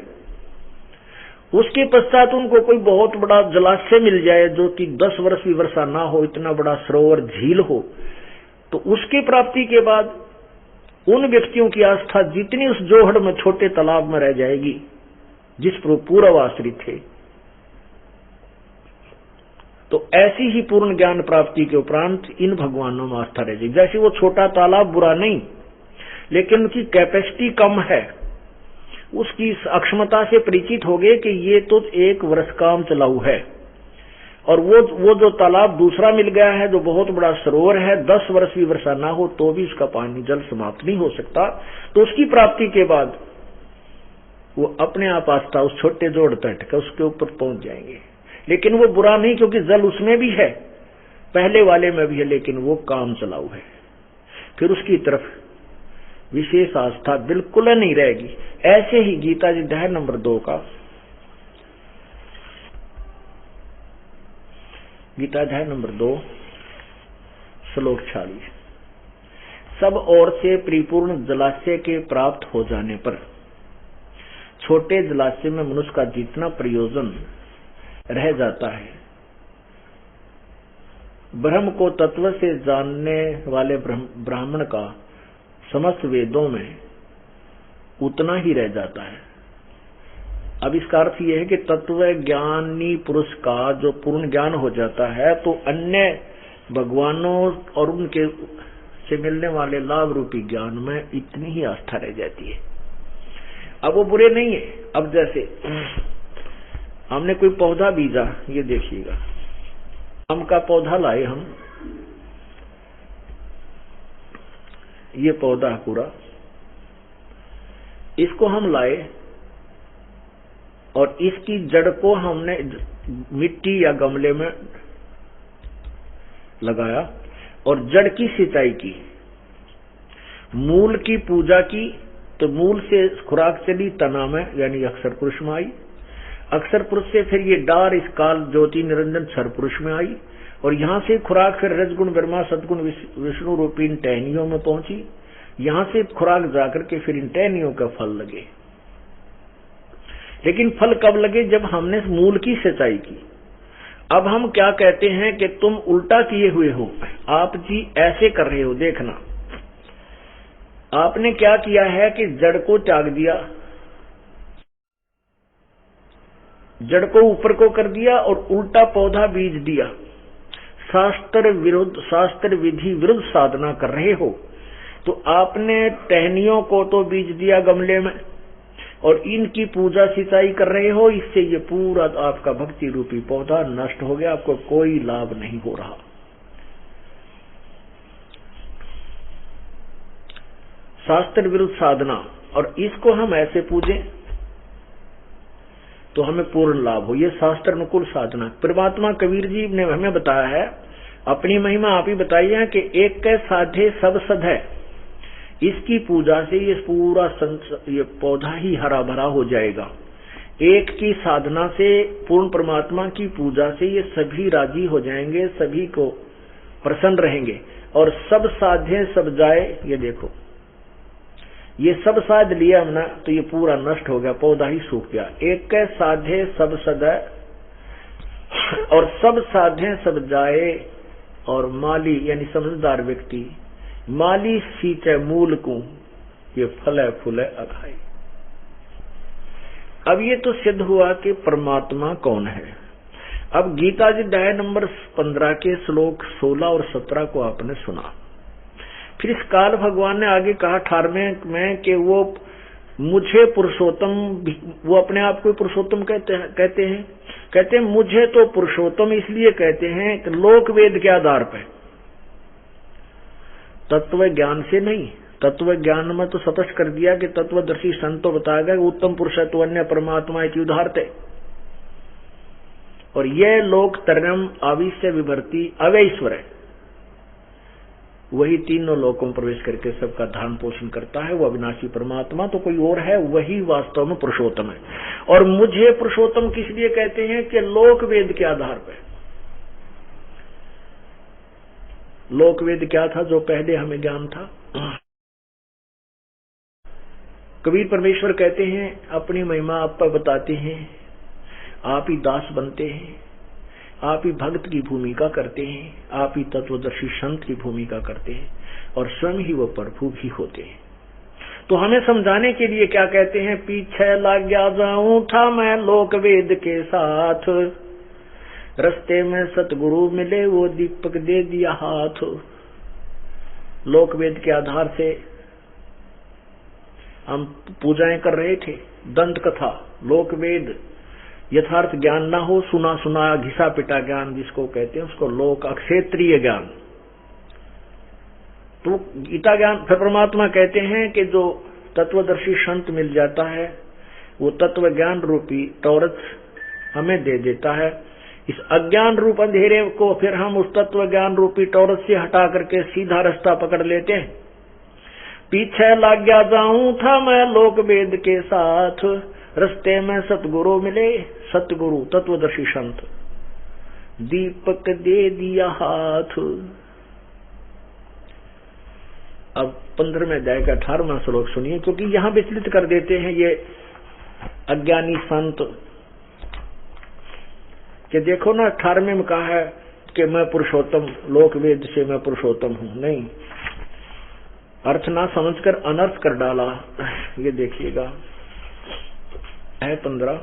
उसके पश्चात उनको कोई बहुत बड़ा जलाशय मिल जाए जो कि 10 वर्ष भी वर्षा ना हो, इतना बड़ा सरोवर, झील हो, तो उसकी प्राप्ति के बाद उन व्यक्तियों की आस्था जितनी उस जोहड़ में, छोटे तालाब में रह जाएगी जिस पर पूर्व आश्रित थे। तो ऐसी ही पूर्ण ज्ञान प्राप्ति के उपरांत इन भगवानों में आस्था रह जाएगी। जैसे वो छोटा तालाब बुरा नहीं, लेकिन उनकी कैपेसिटी कम है, उसकी अक्षमता से परिचित हो गए कि ये तो 1 वर्ष काम चलाऊ है, और वो जो तालाब दूसरा मिल गया है, जो बहुत बड़ा सरोवर है, 10 वर्ष भी वर्षा ना हो तो भी उसका पानी जल समाप्त नहीं हो सकता। तो उसकी प्राप्ति के बाद वो अपने आप आस्था उस छोटे जोड़ तट का उसके ऊपर पहुंच जाएंगे। लेकिन वो बुरा नहीं, क्योंकि जल उसमें भी है, पहले वाले में भी है, लेकिन वो काम चलाऊ है, फिर उसकी तरफ विशेष आस्था बिल्कुल नहीं रहेगी। ऐसे ही गीता जी अध्याय नंबर 2 का, गीता अध्याय नंबर 2 श्लोक 46, सब ओर से परिपूर्ण जलाशय के प्राप्त हो जाने पर छोटे जलाशय में मनुष्य का जितना प्रयोजन रह जाता है, ब्रह्म को तत्व से जानने वाले ब्राह्मण का समस्त वेदों में उतना ही रह जाता है। अब इसका अर्थ यह है कि तत्व ज्ञानी पुरुष का जो पूर्ण ज्ञान हो जाता है, तो अन्य भगवानों और उनके से मिलने वाले लाभ रूपी ज्ञान में इतनी ही आस्था रह जाती है। अब वो बुरे नहीं है। अब जैसे हमने कोई पौधा बीजा, ये देखिएगा, आम का पौधा लाए हम, ये पौधा पूरा, इसको हम लाए और इसकी जड़ को हमने मिट्टी या गमले में लगाया और जड़ की सिंचाई की, मूल की पूजा की, तो मूल से खुराक चली तना में, यानी अक्षर पुरुष में आई, अक्षर पुरुष से फिर ये डार इस काल ज्योति निरंजन क्षर पुरुष में आई, और यहां से खुराक फिर रजगुण ब्रह्मा सदगुण विष्णु रूपी इन टहनियों में पहुंची, यहां से खुराक जाकर के फिर इन टहनियों का फल लगे। लेकिन फल कब लगे? जब हमने मूल की सिंचाई की। अब हम क्या कहते हैं कि तुम उल्टा किए हुए हो, आप जी ऐसे कर रहे हो। देखना, आपने क्या किया है कि जड़ को त्याग दिया, जड़ को ऊपर को कर दिया और उल्टा पौधा बीज दिया। शास्त्र विरुद्ध, शास्त्र विधि विरुद्ध साधना कर रहे हो। तो आपने टहनियों को तो बीज दिया गमले में और इनकी पूजा सिंचाई कर रहे हो, इससे ये पूरा आपका भक्ति रूपी पौधा नष्ट हो गया, आपको कोई लाभ नहीं हो रहा। शास्त्र विरुद्ध साधना, और इसको हम ऐसे पूजें तो हमें पूर्ण लाभ हो, ये शास्त्र अनुकूल साधना। परमात्मा कबीर जी ने हमें बताया है, अपनी महिमा आप ही बताई है कि एक के साधे सब सध है, इसकी पूजा से ये पूरा ये पौधा ही हरा भरा हो जाएगा। एक की साधना से, पूर्ण परमात्मा की पूजा से ये सभी राजी हो जाएंगे, सभी को प्रसन्न रहेंगे। और सब साधे सब जाए, ये देखो, ये सब साध लिया हमने तो ये पूरा नष्ट हो गया, पौधा ही सूख गया। एक के साधे सब सदै और सब साधे सब जाए, और माली यानी समझदार व्यक्ति माली सींचे मूल को, ये फले फूले अखाई। अब ये तो सिद्ध हुआ कि परमात्मा कौन है। अब गीता जी अध्याय नंबर 15 के श्लोक 16 और 17 को आपने सुना। फिर इस काल भगवान ने आगे कहा 18वें में कि वो मुझे पुरुषोत्तम, वो अपने आप को पुरुषोत्तम कहते हैं मुझे तो पुरुषोत्तम इसलिए कहते हैं कि लोक वेद के आधार पर, तत्व ज्ञान से नहीं। तत्व ज्ञान में तो स्पष्ट कर दिया कि तत्वदर्शी संतो बताया गया उत्तम पुरुषत्व अन्य परमात्मा इति उदाहरते, और यह लोक तरम आविश्य विभर्ति अवैश्वर है, वही तीनों लोकों में प्रवेश करके सबका धारण पोषण करता है। वो अविनाशी परमात्मा तो कोई और है, वही वास्तव में पुरुषोत्तम है। और मुझे पुरुषोत्तम किस लिए कहते हैं कि लोक वेद के आधार पर। लोक वेद क्या था जो पहले हमें ज्ञान था? कबीर परमेश्वर कहते हैं अपनी महिमा आप पर बताते हैं, आप ही दास बनते हैं, आप ही भक्त की भूमिका करते हैं, आप ही तत्वदर्शी संत की भूमिका करते हैं, और स्वयं ही वो प्रभु भी होते हैं। तो हमें समझाने के लिए क्या कहते हैं, पीछे लग गया जाऊं था मैं लोक वेद के साथ, रस्ते में सतगुरु मिले वो दीपक दे दिया हाथ। लोक वेद के आधार से हम पूजाएं कर रहे थे, दंत कथा, लोक वेद, यथार्थ ज्ञान ना हो, सुना सुना घिसा पिटा ज्ञान जिसको कहते हैं, उसको लोक अक्षेत्रीय ज्ञान। तो गीता ज्ञान फिर परमात्मा कहते हैं कि जो तत्वदर्शी संत मिल जाता है वो तत्व ज्ञान रूपी टॉर्च हमें दे देता है। इस अज्ञान रूप अंधेरे को फिर हम उस तत्व ज्ञान रूपी टॉर्च से हटा करके सीधा रास्ता पकड़ लेते हैं। पीछे लग गया जाऊं था मैं लोक वेद के साथ, रस्ते में सतगुरु मिले, सतगुरु तत्वदर्शी संत, दीपक दे दिया हाथ। अब 15वें अध्याय का 18वां श्लोक सुनिए, क्योंकि यहां विचलित कर देते हैं ये अज्ञानी संत कि देखो ना 18वें में कहा है कि मैं पुरुषोत्तम, लोक वेद से मैं पुरुषोत्तम हूं। नहीं, अर्थ ना समझकर अनर्थ कर डाला। ये देखिएगा है 15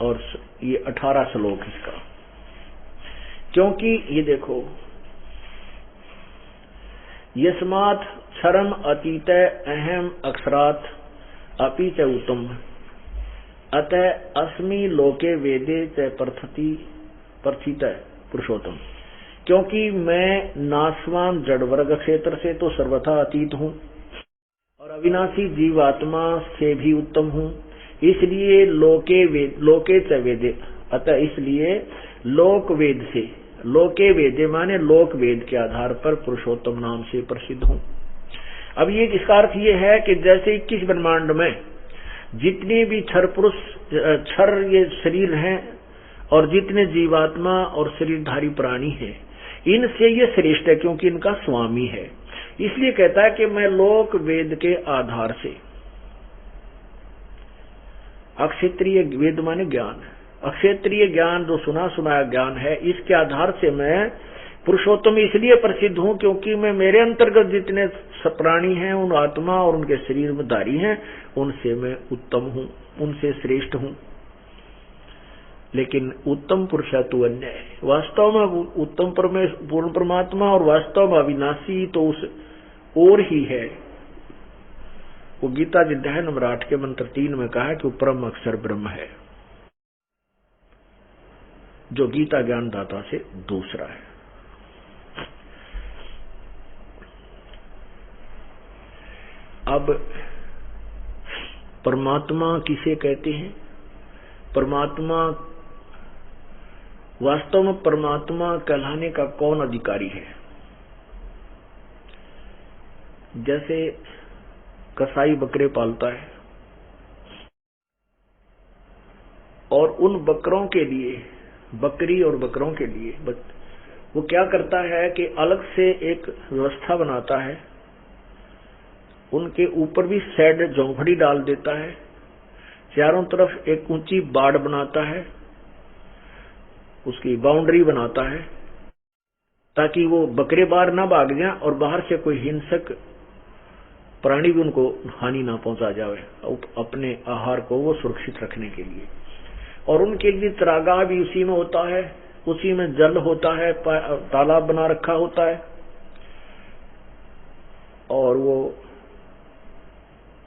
और ये 18 श्लोक इसका। क्योंकि ये देखो, यस्मात् क्षरम अतीत अहम अक्षरात् अपि च उत्तम, अतः अस्मि लोके वेदे च प्रथित पुरुषोत्तम। क्योंकि मैं नाशवान जड़ वर्ग क्षेत्र से तो सर्वथा अतीत हूँ और अविनाशी जीवात्मा से भी उत्तम हूँ, इसलिए लोके च वेदे, अतः इसलिए लोक वेद से, लोके वेदे माने लोक वेद के आधार पर पुरुषोत्तम नाम से प्रसिद्ध हूँ। अब ये इसका अर्थ ये है कि जैसे 21 ब्रह्मांड में जितने भी क्षर पुरुष, क्षर ये शरीर हैं और जितने जीवात्मा और शरीरधारी प्राणी हैं, इनसे ये श्रेष्ठ है क्योंकि इनका स्वामी है। इसलिए कहता है कि मैं लोक वेद के आधार से, अक्षेत्रीय वेद माने ज्ञान, अक्षेत्रीय ज्ञान जो सुना सुनाया ज्ञान है, इसके आधार से मैं पुरुषोत्तम इसलिए प्रसिद्ध हूं क्योंकि मैं मेरे अंतर्गत जितने प्राणी हैं, उन आत्मा और उनके शरीर में धारी हैं, उनसे मैं उत्तम हूं, उनसे श्रेष्ठ हूं। लेकिन उत्तम पुरुष है तो अन्य है। वास्तव में उत्तम पूर्ण परमात्मा और वास्तव में अविनाशी तो उस और ही है। वो गीता जी अध्याय नंबर 8 के मंत्र 3 में कहा है कि वो परम अक्षर ब्रह्म है, जो गीता ज्ञानदाता से दूसरा है। अब परमात्मा किसे कहते हैं? परमात्मा, वास्तव में परमात्मा कहलाने का कौन अधिकारी है? जैसे कसाई बकरे पालता है और उन बकरों के लिए, बकरी और बकरों के लिए वो क्या करता है कि अलग से एक व्यवस्था बनाता है, उनके ऊपर भी शेड झोंपड़ी डाल देता है, चारों तरफ एक ऊंची बाड़ बनाता है, उसकी बाउंड्री बनाता है ताकि वो बकरे बाहर ना भाग जाएं और बाहर से कोई हिंसक प्राणी भी उनको हानि ना पहुंचा जाए, अपने आहार को वो सुरक्षित रखने के लिए। और उनके लिए त्रागाह भी उसी में होता है, उसी में जल होता है, तालाब बना रखा होता है। और वो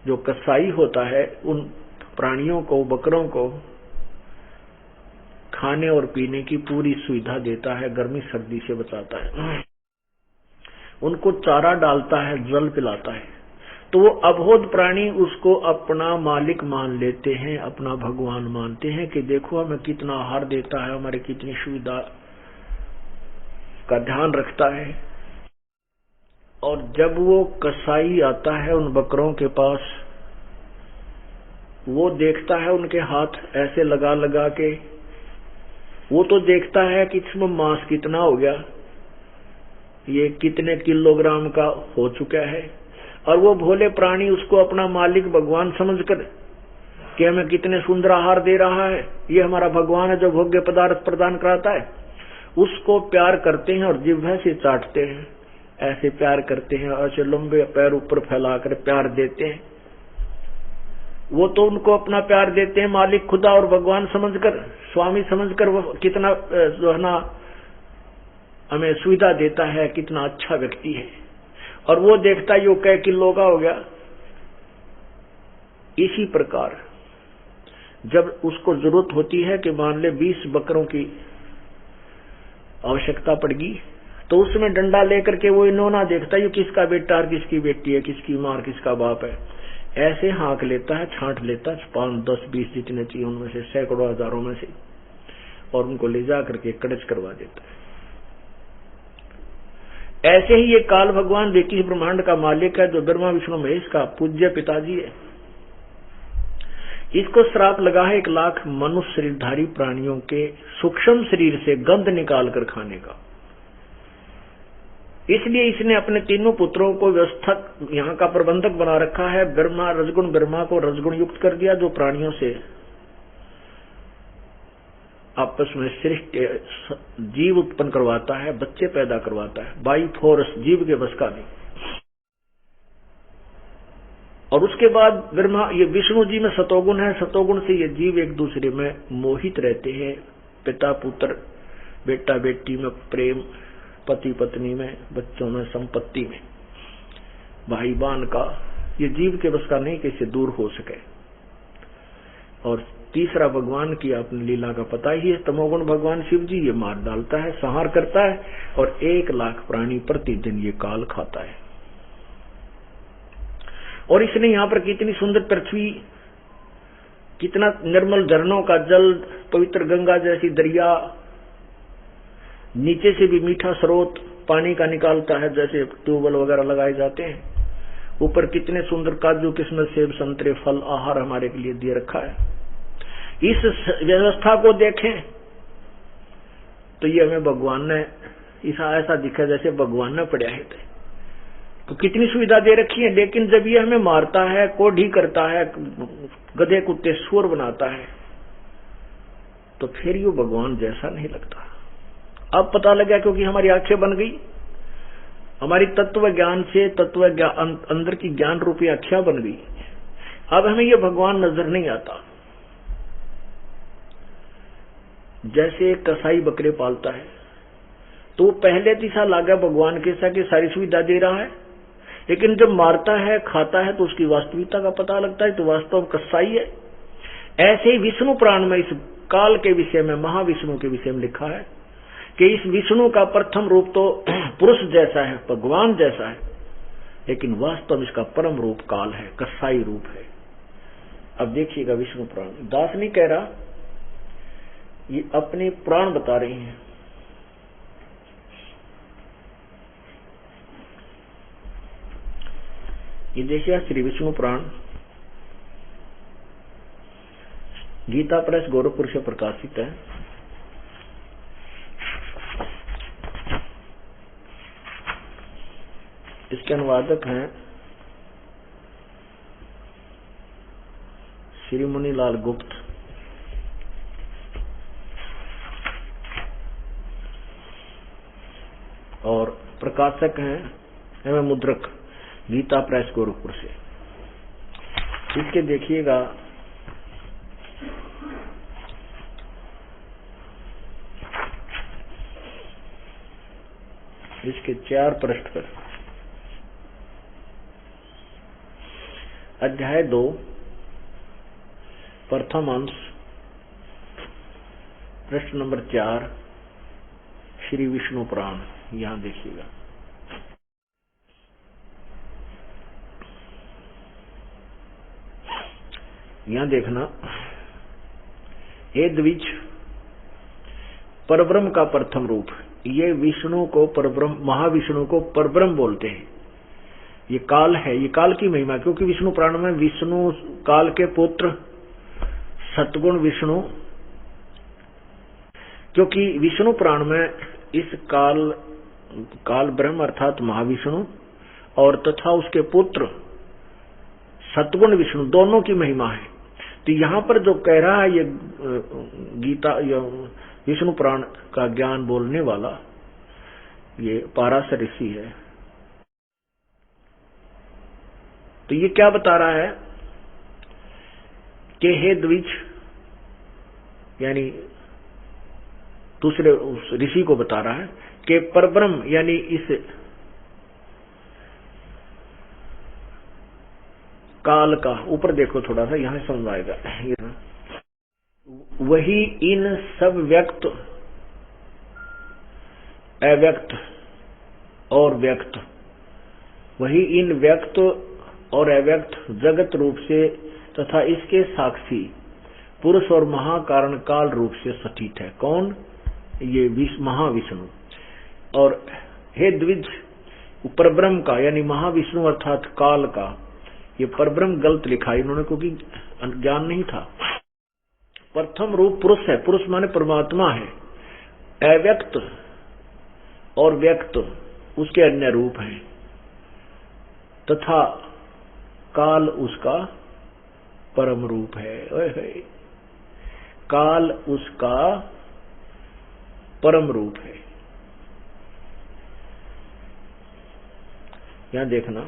जो कसाई होता है उन प्राणियों को, बकरों को खाने और पीने की पूरी सुविधा देता है, गर्मी सर्दी से बचाता है, उनको चारा डालता है, जल पिलाता है। तो वो अबोध प्राणी उसको अपना मालिक मान लेते हैं, अपना भगवान मानते हैं कि देखो हमें कितना आहार देता है, हमारी कितनी सुविधा का ध्यान रखता है। और जब वो कसाई आता है उन बकरों के पास, वो देखता है उनके हाथ ऐसे लगा लगा के, वो तो देखता है कि इसमें मांस कितना हो गया, ये कितने किलोग्राम का हो चुका है। और वो भोले प्राणी उसको अपना मालिक भगवान समझकर कि हमें कितने सुंदर आहार दे रहा है, ये हमारा भगवान है जो भोग्य पदार्थ प्रदान कराता है, उसको प्यार करते हैं और जिह्वा से चाटते हैं, ऐसे प्यार करते हैं, ऐसे लंबे पैर ऊपर फैलाकर प्यार देते हैं। वो तो उनको अपना प्यार देते हैं मालिक खुदा और भगवान समझकर, स्वामी समझकर, वो कितना जो है ना हमें सुविधा देता है, कितना अच्छा व्यक्ति है। और वो देखता है यो कै किलो का हो गया, इसी प्रकार जब उसको जरूरत होती है कि मान ले 20 बकरों की आवश्यकता पड़गी, तो उसमें डंडा लेकर के वो इन्होंने देखता है किसका बेटा और किसकी बेटी है, किसकी मां किसका बाप है, ऐसे हाँक लेता है, छांट लेता है 5, 10, 20 जितने चाहिए उनमें से, सैकड़ों हजारों में से, और उनको ले जा करके कड़च करवा देता है। ऐसे ही ये काल भगवान देखिए ब्रह्मांड का मालिक है, जो ब्रह्मा विष्णु महेश का पूज्य पिताजी है। इसको श्राप लगा है 1 लाख मनुष्य शरीरधारी प्राणियों के सूक्ष्म शरीर से गंध निकाल कर खाने का। इसलिए इसने अपने तीनों पुत्रों को व्यवस्थक यहाँ का प्रबंधक बना रखा है। ब्रह्मा रजगुण, ब्रह्मा को रजगुण युक्त कर दिया, जो प्राणियों से आपस में श्रेष्ठ जीव उत्पन्न करवाता है, बच्चे पैदा करवाता है, बाई फोर्स, जीव के बस का नहीं। और उसके बाद ब्रह्मा, ये विष्णु जी में सतोगुण है, सतोगुण से ये जीव एक दूसरे में मोहित रहते हैं, पिता पुत्र, बेटा बेटी में प्रेम, पति पत्नी में, बच्चों में, संपत्ति में, भाई बहन का, ये जीव के बस का नहीं कि इससे दूर हो सके। और तीसरा भगवान की आपने लीला का पता ही है, तमोगुण भगवान शिव जी, ये मार डालता है, संहार करता है, और 1 लाख प्राणी प्रतिदिन ये काल खाता है। और इसने यहाँ पर कितनी सुंदर पृथ्वी, कितना निर्मल झरनों का जल, पवित्र गंगा जैसी दरिया, नीचे से भी मीठा स्रोत पानी का निकालता है, जैसे ट्यूबवेल वगैरह लगाए जाते हैं, ऊपर कितने सुंदर काजू, किस्मत, सेब, संतरे, फल, आहार हमारे के लिए दिए रखा है। इस व्यवस्था को देखें तो ये हमें भगवान ने ऐसा दिखा जैसे भगवान ने पढ़ा है, तो कितनी सुविधा दे रखी है। लेकिन जब ये हमें मारता है, कोढ़ी करता है, गधे कुत्ते सुअर बनाता है, तो फिर ये भगवान जैसा नहीं लगता। अब पता लगा, क्योंकि हमारी आंखें बन गई, हमारी तत्व ज्ञान से तत्व ज्ञान अंदर की ज्ञान रूपी आंखें बन गई। अब हमें ये भगवान नजर नहीं आता। जैसे एक कसाई बकरे पालता है, तो पहले दिशा लागा भगवान के साथ सारी सुविधा दे रहा है, लेकिन जब मारता है, खाता है, तो उसकी वास्तविकता का पता लगता है, तो वास्तव में कसाई है। ऐसे ही विष्णु पुराण में इस काल के विषय में, महाविष्णु के विषय में लिखा है कि इस विष्णु का प्रथम रूप तो पुरुष जैसा है, भगवान जैसा है, लेकिन वास्तव इसका परम रूप काल है, कसाई रूप है। अब देखिएगा विष्णु पुराण, दास नहीं कह रहा, ये अपने पुराण बता रही हैं। ये देखिए श्री विष्णु पुराण गीता प्रेस गोरखपुर से प्रकाशित है। इसके अनुवादक हैं श्री मुनिलाल गुप्त। और प्रकाशक हैं एवं मुद्रक गीता प्रेस गोरखपुर से। इसके देखिएगा इसके 4 पृष्ठ पर अध्याय 2 प्रथम अंश पृष्ठ नंबर 4 श्री विष्णु पुराण, यहां देखिएगा। यहां देखना, हे द्विज, परब्रह्म का प्रथम रूप, ये विष्णु को परब्रह्म, महाविष्णु को परब्रह्म बोलते हैं। ये काल है, ये काल की महिमा, क्योंकि विष्णु पुराण में विष्णु काल के पुत्र सतगुण विष्णु, क्योंकि विष्णु पुराण में इस काल ब्रह्म अर्थात महाविष्णु और तथा उसके पुत्र सतगुण विष्णु दोनों की महिमा है। तो यहां पर जो कह रहा है ये गीता, विष्णु पुराण का ज्ञान बोलने वाला ये पाराशर ऋषि है, तो ये क्या बता रहा है कि हे द्विज, यानी दूसरे उस ऋषि को बता रहा है कि परब्रह्म यानी इस काल का, ऊपर देखो थोड़ा सा, यहां समझ आएगा। वही इन सब व्यक्त, अव्यक्त और व्यक्त, वही इन व्यक्त और अव्यक्त जगत रूप से तथा इसके साक्षी पुरुष और महाकारण काल रूप से स्थित है। कौन? ये महाविष्णु। और हे द्विज, परब्रह्म का यानी महाविष्णु अर्थात काल का, ये परब्रह्म गलत लिखा इन्होंने क्योंकि ज्ञान नहीं था। प्रथम रूप पुरुष है, पुरुष माने परमात्मा है। अव्यक्त और व्यक्त उसके अन्य रूप हैं तथा काल उसका परम रूप है। काल उसका परम रूप है। यहां देखना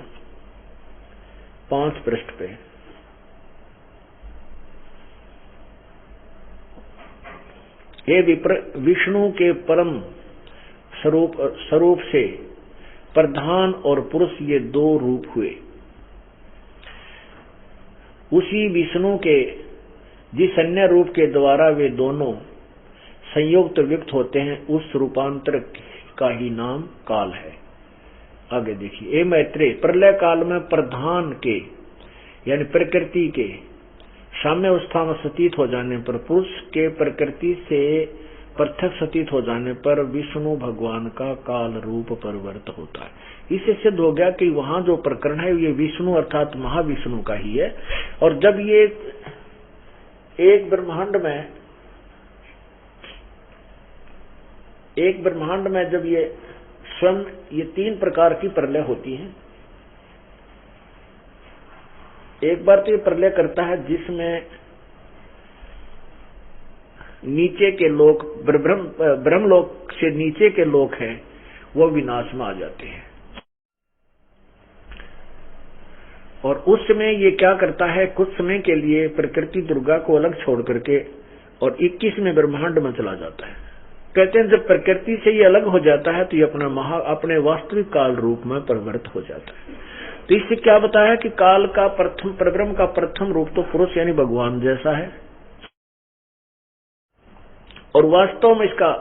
5 पृष्ठ पे, हे विप्र, विष्णु के परम स्वरूप से प्रधान और पुरुष ये 2 रूप हुए। उसी विष्णु के जिस अन्य रूप के द्वारा वे दोनों संयुक्त व्यक्त होते हैं, उस रूपांतर का ही नाम काल है। आगे देखिए, ए मैत्रेय, प्रलय काल में प्रधान के यानी प्रकृति के साम्य अवस्था में स्थित हो जाने पर, पुरुष के प्रकृति से पृथक स्थित हो जाने पर विष्णु भगवान का काल रूप परिवर्त होता है। इससे सिद्ध हो गया कि वहां जो प्रकरण है ये विष्णु अर्थात महाविष्णु का ही है। और जब ये एक ब्रह्मांड में जब ये स्वयं ये 3 प्रकार की प्रलय होती हैं। एक बार तो ये प्रलय करता है जिसमें नीचे के लोक, ब्रह्मलोक से नीचे के लोक हैं, वो विनाश में आ जाते हैं। और उस समय ये क्या करता है, कुछ समय के लिए प्रकृति दुर्गा को अलग छोड़ करके और 21वें ब्रह्मांड में चला जाता है। कहते हैं जब प्रकृति से ये अलग हो जाता है तो ये अपने वास्तविक काल रूप में परिवर्तित हो जाता है। तो इससे क्या बताया कि काल का प्रथम, परब्रह्म का प्रथम रूप तो पुरुष यानी भगवान जैसा है, और वास्तव में इसका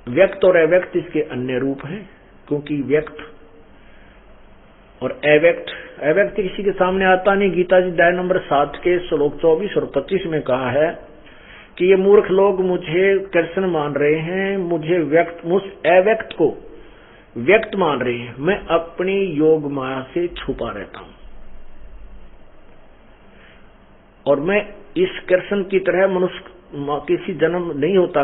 व्यक्त और अव्यक्त इसके अन्य रूप हैं। क्योंकि व्यक्त और अव्यक्त किसी के सामने आता नहीं। गीता जी अध्याय नंबर 7 के श्लोक 24 और 25 में कहा है कि ये मूर्ख लोग मुझे कृष्ण मान रहे हैं, मुझे अव्यक्त को व्यक्त मान रहे हैं, मैं अपनी योग माया से छुपा रहता हूं और मैं इस कृष्ण की तरह मनुष्य किसी जन्म नहीं होता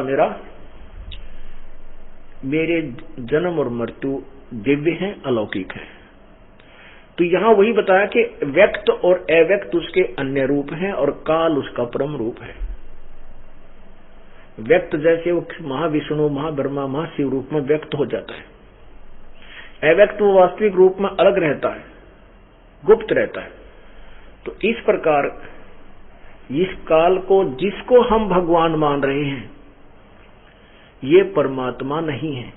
मेरे जन्म और मृत्यु दिव्य हैं, अलौकिक है। तो यहां वही बताया कि व्यक्त और अव्यक्त उसके अन्य रूप हैं और काल उसका परम रूप है। व्यक्त जैसे वो महाविष्णु, महाब्रह्मा, महाशिव रूप में व्यक्त हो जाता है, अव्यक्त वो वास्तविक रूप में अलग रहता है, गुप्त रहता है। तो इस प्रकार इस काल को जिसको हम भगवान मान रहे हैं ये परमात्मा नहीं है।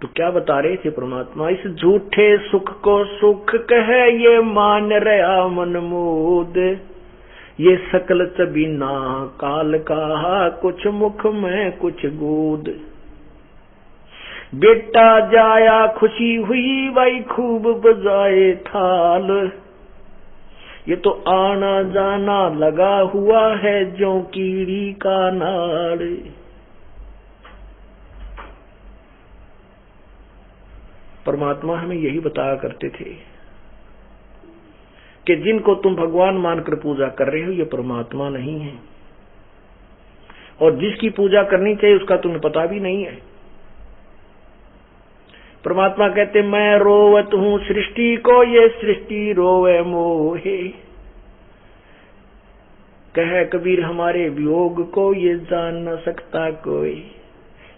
तो क्या बता रहे थे परमात्मा, इस झूठे सुख को सुख कहे ये मान रहा मन मूद, ये सकल चबीना काल का कुछ मुख में कुछ गूद। बेटा जाया खुशी हुई भाई खूब बजाए थाल, ये तो आना जाना लगा हुआ है जो कीड़ी का नाड़। परमात्मा हमें यही बताया करते थे कि जिनको तुम भगवान मानकर पूजा कर रहे हो ये परमात्मा नहीं है, और जिसकी पूजा करनी चाहिए उसका तुम्हें पता भी नहीं है। परमात्मा कहते मैं रोवत हूं सृष्टि को, ये सृष्टि रोवे मोहे। कहे कबीर हमारे वियोग को ये जान न सकता कोई,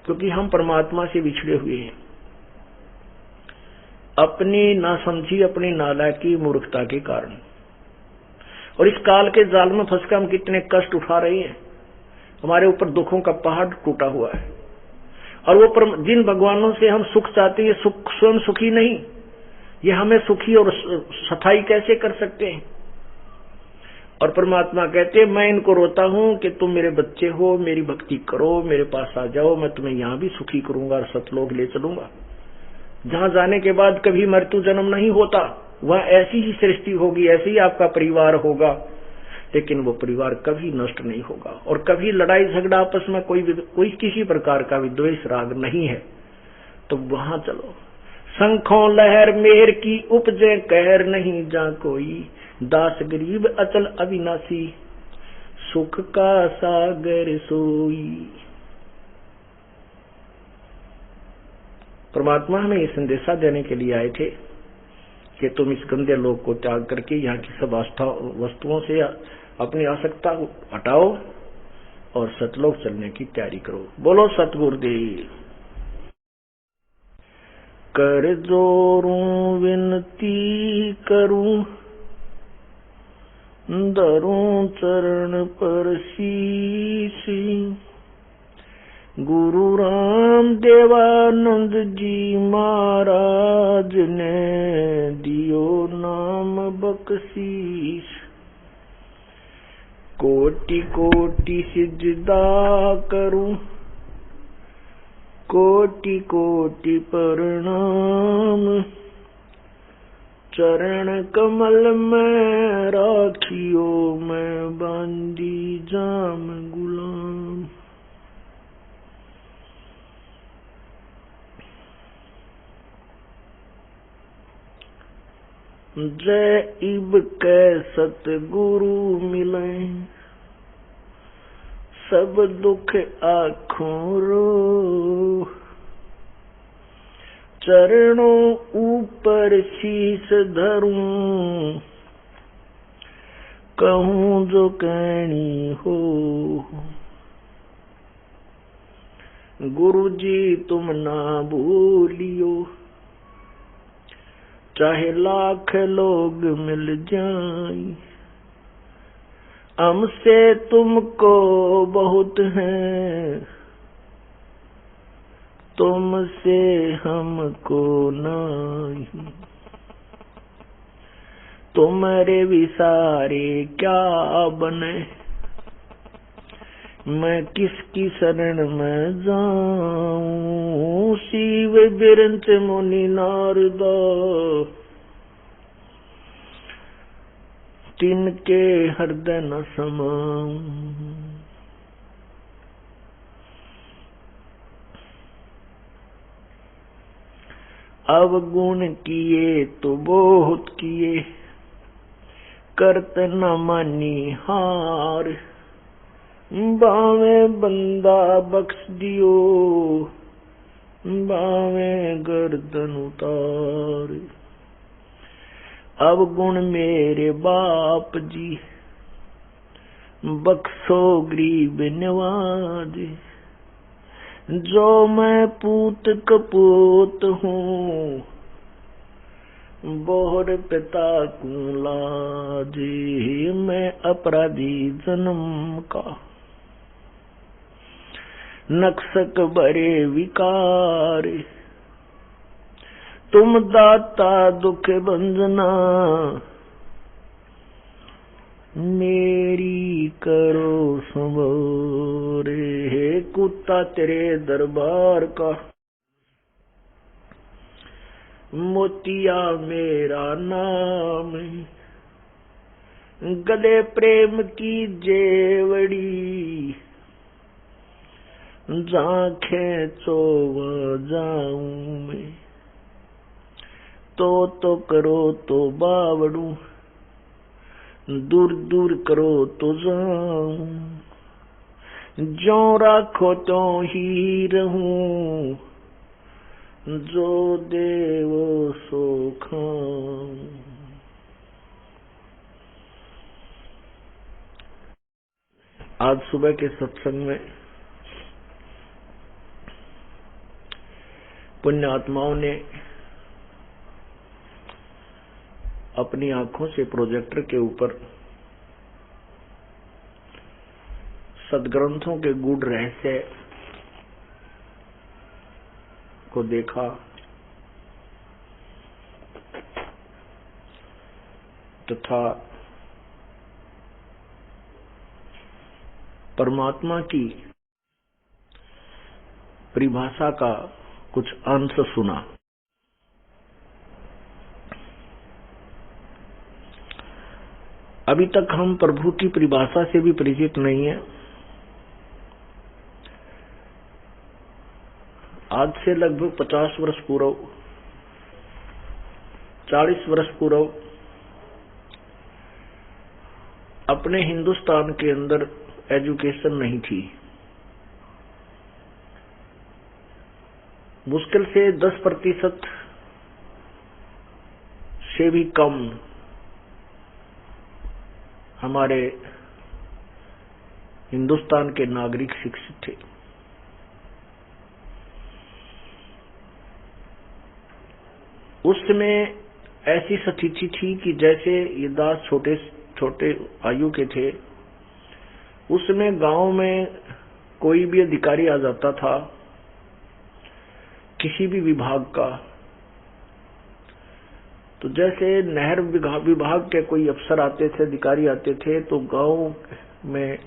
क्योंकि हम परमात्मा से बिछड़े हुए हैं अपनी नासमझी, अपनी नालायकी, मूर्खता के कारण। और इस काल के जाल में फंसकर हम कितने कष्ट उठा रहे हैं, हमारे ऊपर दुखों का पहाड़ टूटा हुआ है। और वो जिन भगवानों से हम सुख चाहते हैं, सुख स्वयं सुखी नहीं, ये हमें सुखी और सफाई कैसे कर सकते हैं। और परमात्मा कहते हैं मैं इनको रोता हूं कि तुम मेरे बच्चे हो, मेरी भक्ति करो, मेरे पास आ जाओ, मैं तुम्हें यहां भी सुखी करूंगा और सतलोक ले चलूंगा, जहां जाने के बाद कभी मृत्यु जन्म नहीं होता, वह ऐसी ही सृष्टि होगी, ऐसे ही आपका परिवार होगा, लेकिन वो परिवार कभी नष्ट नहीं होगा और कभी लड़ाई झगड़ा आपस में कोई किसी प्रकार का विद्वेष राग नहीं है। तो वहां चलो। शंखों लहर मेहर की उपजे कहर नहीं जा कोई, दास गरीब अचल अविनाशी सुख का सागर सोई। परमात्मा हमें ये संदेशा देने के लिए आए थे कि तुम इस गंदे लोक को त्याग करके यहाँ की सब वस्तुओं से अपनी आसक्ता हटाओ और सतलोक चलने की तैयारी करो। बोलो सतगुरुदेव। कर जोरूं विनती करूं, धरूं चरण पर शीश, गुरु राम देवानंद जी महाराज ने दियो नाम बख्शीश। कोटि कोटि सिजदा करूं, कोटि कोटि प्रणाम, चरण कमल में राखियो मैं बांधी जाम गुलाम। जय इब कै सतगुरु मिले, सब दुख आँखों रो, चरणों ऊपर शीश धरूं, कहूँ जो कहनी हो। गुरु जी तुम ना भूलियो, चाहे लाख लोग मिल जाएं, हमसे तुमको बहुत है, तुमसे हमको नहीं। तुम्हारे विसारे क्या बने, मैं किसकी शरण में जाऊं। शिव बिरंच मुनि नारदा, तिनके हृदय न समाऊं। अवगुण किए तो बहुत किए, करत न मानी हार, बावे बंदा बख्श दियो, बावे गर्दन उतार। अब गुण मेरे बाप जी, बख्शो गरीब नवाज, जो मैं पूत कपूत हूँ, बोहर पिता को लाज। मैं अपराधी जन्म का, नक्सक बरे विकार, तुम दाता दुख भंजना, मेरी करो संवरे। हे कुत्ता तेरे दरबार का, मोतिया मेरा नाम, गले प्रेम की जेवड़ी, जहाँ खेचो वहाँ जाऊं मैं। तो करो तो बावड़ू, दूर दूर करो तो जाऊं। जो राखो तो ही रहूं, जो देवो सो खाऊं। आज सुबह के सत्संग में पुण्य आत्माओं ने अपनी आंखों से प्रोजेक्टर के ऊपर सदग्रंथों के गूढ़ रहस्य को देखा तथा परमात्मा की परिभाषा का कुछ अंश सुना। अभी तक हम प्रभु की परिभाषा से भी परिचित नहीं है। आज से लगभग 50 वर्ष पूर्व, 40 वर्ष पूर्व अपने हिंदुस्तान के अंदर एजुकेशन नहीं थी। मुश्किल से 10% से भी कम हमारे हिंदुस्तान के नागरिक शिक्षित थे। उस समय ऐसी स्थिति थी कि जैसे ये दास छोटे छोटे आयु के थे, उसमें गांव में कोई भी अधिकारी आ जाता था किसी भी विभाग का, तो जैसे नहर विभाग के कोई अफसर आते थे, अधिकारी आते थे, तो गांव में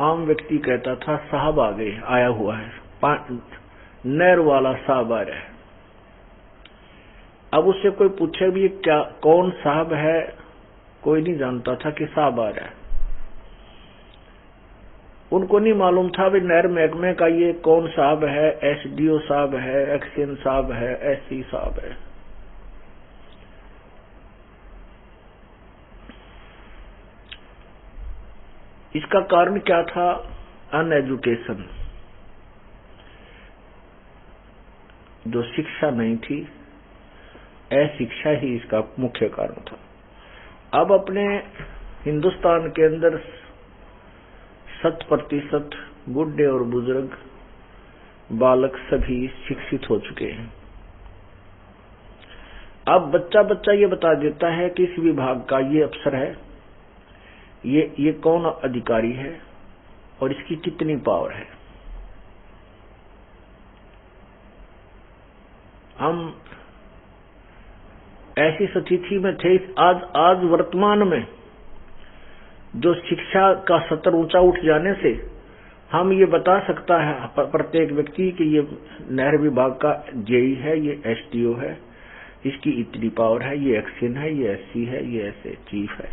आम व्यक्ति कहता था साहब आ गए, आया हुआ है, नहर वाला साहब आ रहा है। अब उससे कोई पूछे भी क्या कौन साहब है, कोई नहीं जानता था कि साहब आ रहा है। उनको नहीं मालूम था भी नहर महकमे का ये कौन साहब है, एसडीओ साहब है, एक्शन साहब है, एससी साहब है। इसका कारण क्या था? अनएजुकेशन, जो शिक्षा नहीं थी, अशिक्षा ही इसका मुख्य कारण था। अब अपने हिंदुस्तान के अंदर 100% बूढ़े और बुजुर्ग बालक सभी शिक्षित हो चुके हैं। अब बच्चा ये बता देता है कि इस विभाग का ये अफसर है, ये कौन अधिकारी है और इसकी कितनी पावर है। हम ऐसी स्थिति में थे। आज वर्तमान में जो शिक्षा का स्तर ऊंचा उठ जाने से हम ये बता सकता है प्रत्येक व्यक्ति कि ये नहर विभाग का जेई है, ये एसडीओ है, इसकी इतनी पावर है, ये एक्शन है, ये एससी है, ये ऐसे चीफ है।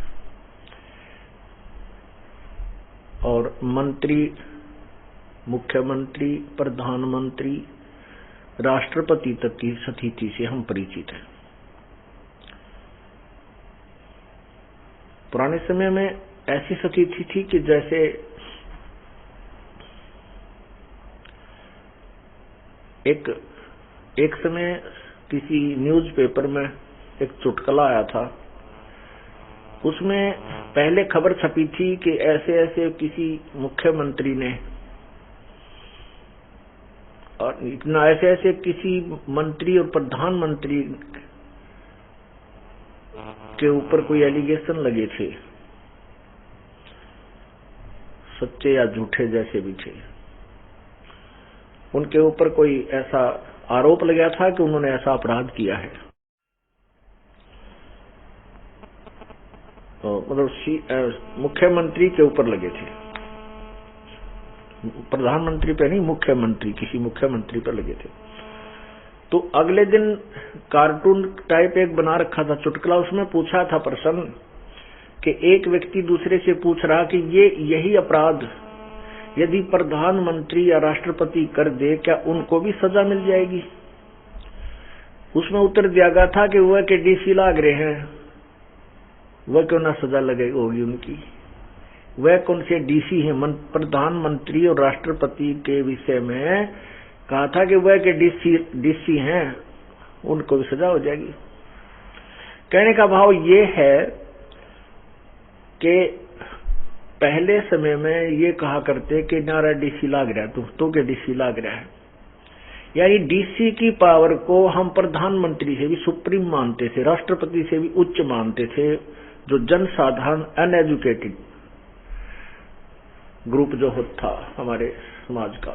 और मंत्री, मुख्यमंत्री, प्रधानमंत्री, राष्ट्रपति तक की स्थिति से हम परिचित हैं। पुराने समय में ऐसी स्थिति थी कि जैसे एक समय किसी न्यूज़पेपर में एक चुटकुला आया था। उसमें पहले खबर छपी थी कि ऐसे ऐसे किसी मुख्यमंत्री ने और इतना ऐसे ऐसे किसी मंत्री और प्रधानमंत्री के ऊपर कोई एलिगेशन लगे थे, सच्चे या झूठे जैसे भी थे। उनके ऊपर कोई ऐसा आरोप लगा था कि उन्होंने ऐसा अपराध किया है। मतलब मुख्यमंत्री के ऊपर लगे थे, प्रधानमंत्री पे नहीं, मुख्यमंत्री, किसी मुख्यमंत्री पर लगे थे। तो अगले दिन कार्टून टाइप एक बना रखा था चुटकुला। उसमें पूछा था प्रश्न कि एक व्यक्ति दूसरे से पूछ रहा कि यही अपराध यदि प्रधानमंत्री या राष्ट्रपति कर दे, क्या उनको भी सजा मिल जाएगी? उसमें उत्तर दिया गया था कि वह के डीसी लाग रहे हैं, वह क्यों ना सजा लगेगी होगी उनकी। वह कौन से डीसी हैं? प्रधानमंत्री और राष्ट्रपति के विषय में कहा था कि वह के डीसी हैं, उनको भी सजा हो जाएगी। कहने का भाव ये है कि पहले समय में ये कहा करते कि नारा डीसी लाग रहा है, तो के डीसी लाग रहा है। यानी डीसी की पावर को हम प्रधानमंत्री से भी सुप्रीम मानते थे, राष्ट्रपति से भी उच्च मानते थे। जो जनसाधारण अनएजुकेटेड ग्रुप जो होता हमारे समाज का,